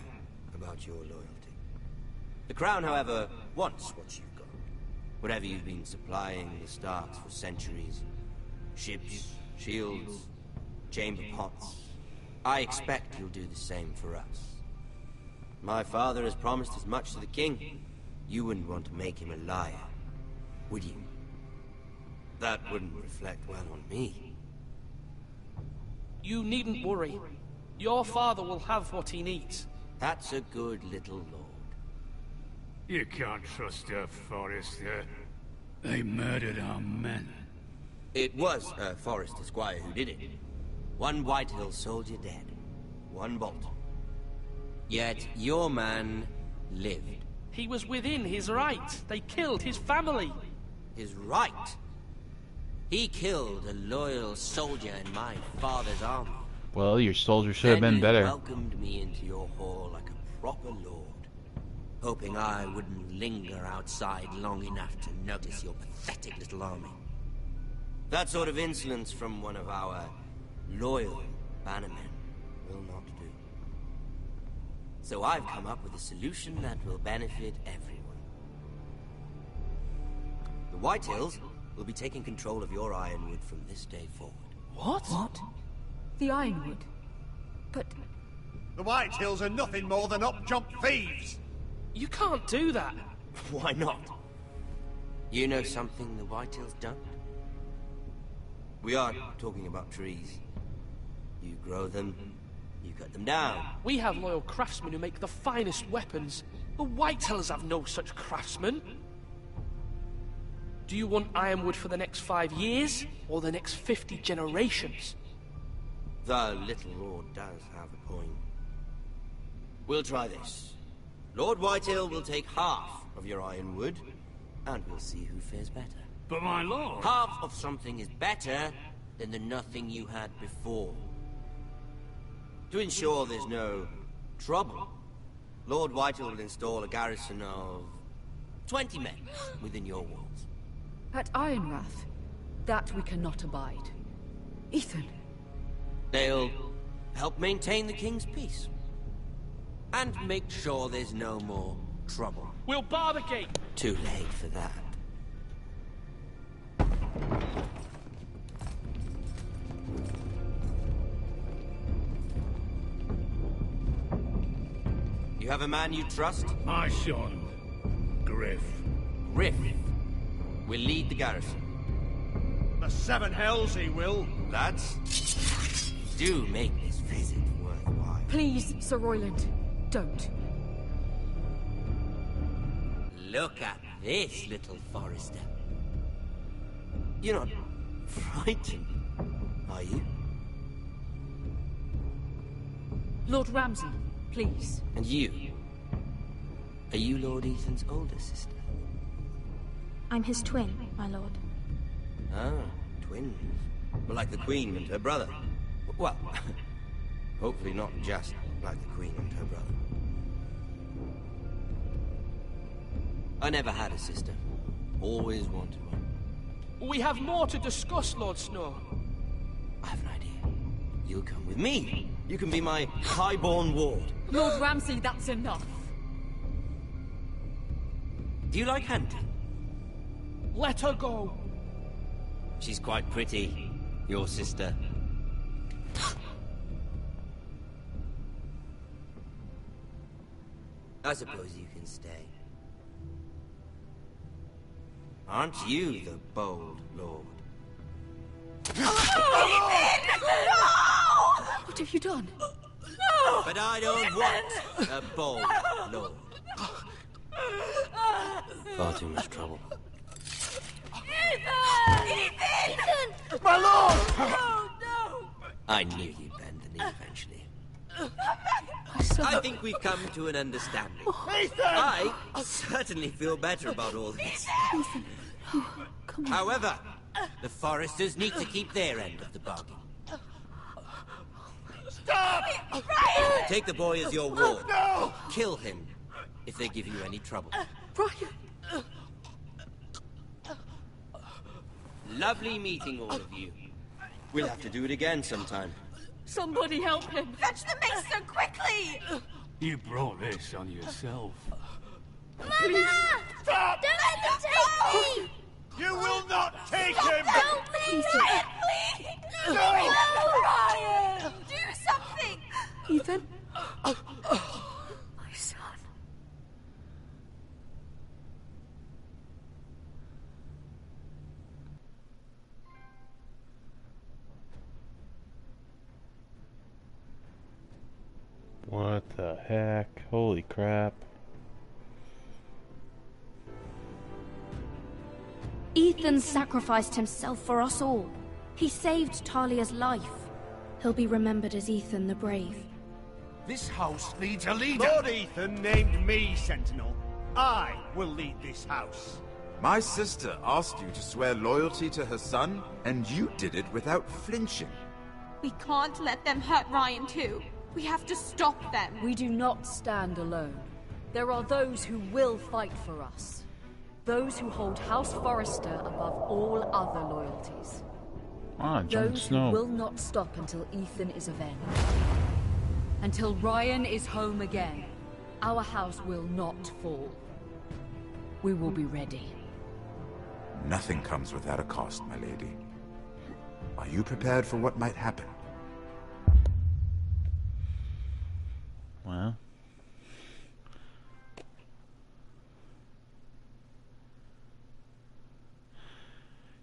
about your loyalty. The Crown, however, wants what you've got. Whatever you've been supplying the Starks for centuries. Ships, shields, chamber pots. I expect you'll do the same for us. My father has promised as much to the king. You wouldn't want to make him a liar, would you? That wouldn't reflect well on me. You needn't worry. Your father will have what he needs. That's a good little lord. You can't trust her, Forrester. They murdered our men. It was a Forrester squire who did it. One Whitehill soldier dead. One Bolton. Yet your man lived. He was within his right. They killed his family. His right? He killed a loyal soldier in my father's army. Well, your soldier should have been better. Then you welcomed me into your hall like a proper lord, hoping I wouldn't linger outside long enough to notice your pathetic little army. That sort of insolence from one of our loyal bannermen will not do. So I've come up with a solution that will benefit everyone. The Whitehills will be taking control of your Ironwood from this day forward. What? The Ironwood? But... The Whitehills are nothing more than up-jump thieves! You can't do that. Why not? You know something the Whitehills don't? We are talking about trees. You grow them, you cut them down. We have loyal craftsmen who make the finest weapons. The Whitehills have no such craftsmen. Do you want Ironwood for the next 5 years, or the next 50 generations? The little lord does have a point. We'll try this. Lord Whitehill will take half of your Ironwood, and we'll see who fares better. But my lord... Half of something is better than the nothing you had before. To ensure there's no trouble, Lord Whitehill will install a garrison of 20 men within your walls. At Ironrath? That we cannot abide. Ethan! They'll help maintain the king's peace. And make sure there's no more trouble. We'll bar the gate! Too late for that. You have a man you trust? My son, Griff. Griff will lead the garrison. The Seven Hells he will. Lads, do make this visit worthwhile. Please, Sir Royland, don't. Look at this, little Forrester. You're not frightened, are you? Lord Ramsay, please. And you? Are you Lord Ethan's older sister? I'm his twin, my lord. Ah, twins. Well, like the Queen and her brother. Well, hopefully not just like the Queen and her brother. I never had a sister. Always wanted one. We have more to discuss, Lord Snow. I have an idea. You'll come with me. You can be my highborn ward. Lord Ramsay, that's enough. Do you like hunting? Let her go. She's quite pretty, your sister. I suppose you can stay. Aren't you the bold lord? What have you done? No! But I don't want a bold lord. Far too much trouble. Ethan! My lord! I knew you'd bend the knee eventually. I think we've come to an understanding. I certainly feel better about all this. However, the Foresters need to keep their end of the bargain. Stop! Ryan! Take the boy as your ward. No! Kill him if they give you any trouble. Ryan! Lovely meeting all of you. We'll have to do it again sometime. Somebody help him! Fetch the maester, quickly! You brought this on yourself. Mother! Stop! Don't let them take me! You will not take Stop, him! help me! Ryan, please! No! No, Ryan! Do something! Ethan? My son. What the heck? Holy crap. Ethan sacrificed himself for us all. He saved Talia's life. He'll be remembered as Ethan the Brave. This house needs a leader. Lord Ethan named me Sentinel. I will lead this house. My sister asked you to swear loyalty to her son, and you did it without flinching. We can't let them hurt Ryan too. We have to stop them. We do not stand alone. There are those who will fight for us. Those who hold House Forrester above all other loyalties. Ah, Jon Those Snow. who will not stop until Ethan is avenged. Until Ryan is home again, our house will not fall. We will be ready. Nothing comes without a cost, my lady. Are you prepared for what might happen? Well.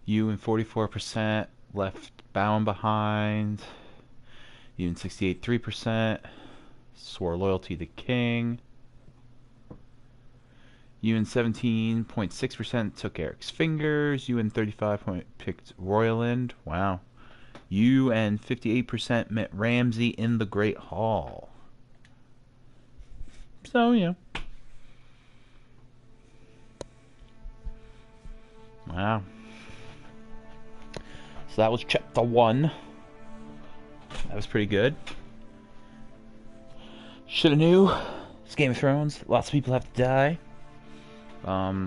You and 44% left bound behind. You and 68.3% swore loyalty to the king. You and 17.6% took Eric's fingers. You and 35% picked Royland. Wow. You and 58% met Ramsay in the Great Hall. So, yeah. Wow. So that was chapter 1. That was pretty good. Shoulda knew. It's Game of Thrones. Lots of people have to die.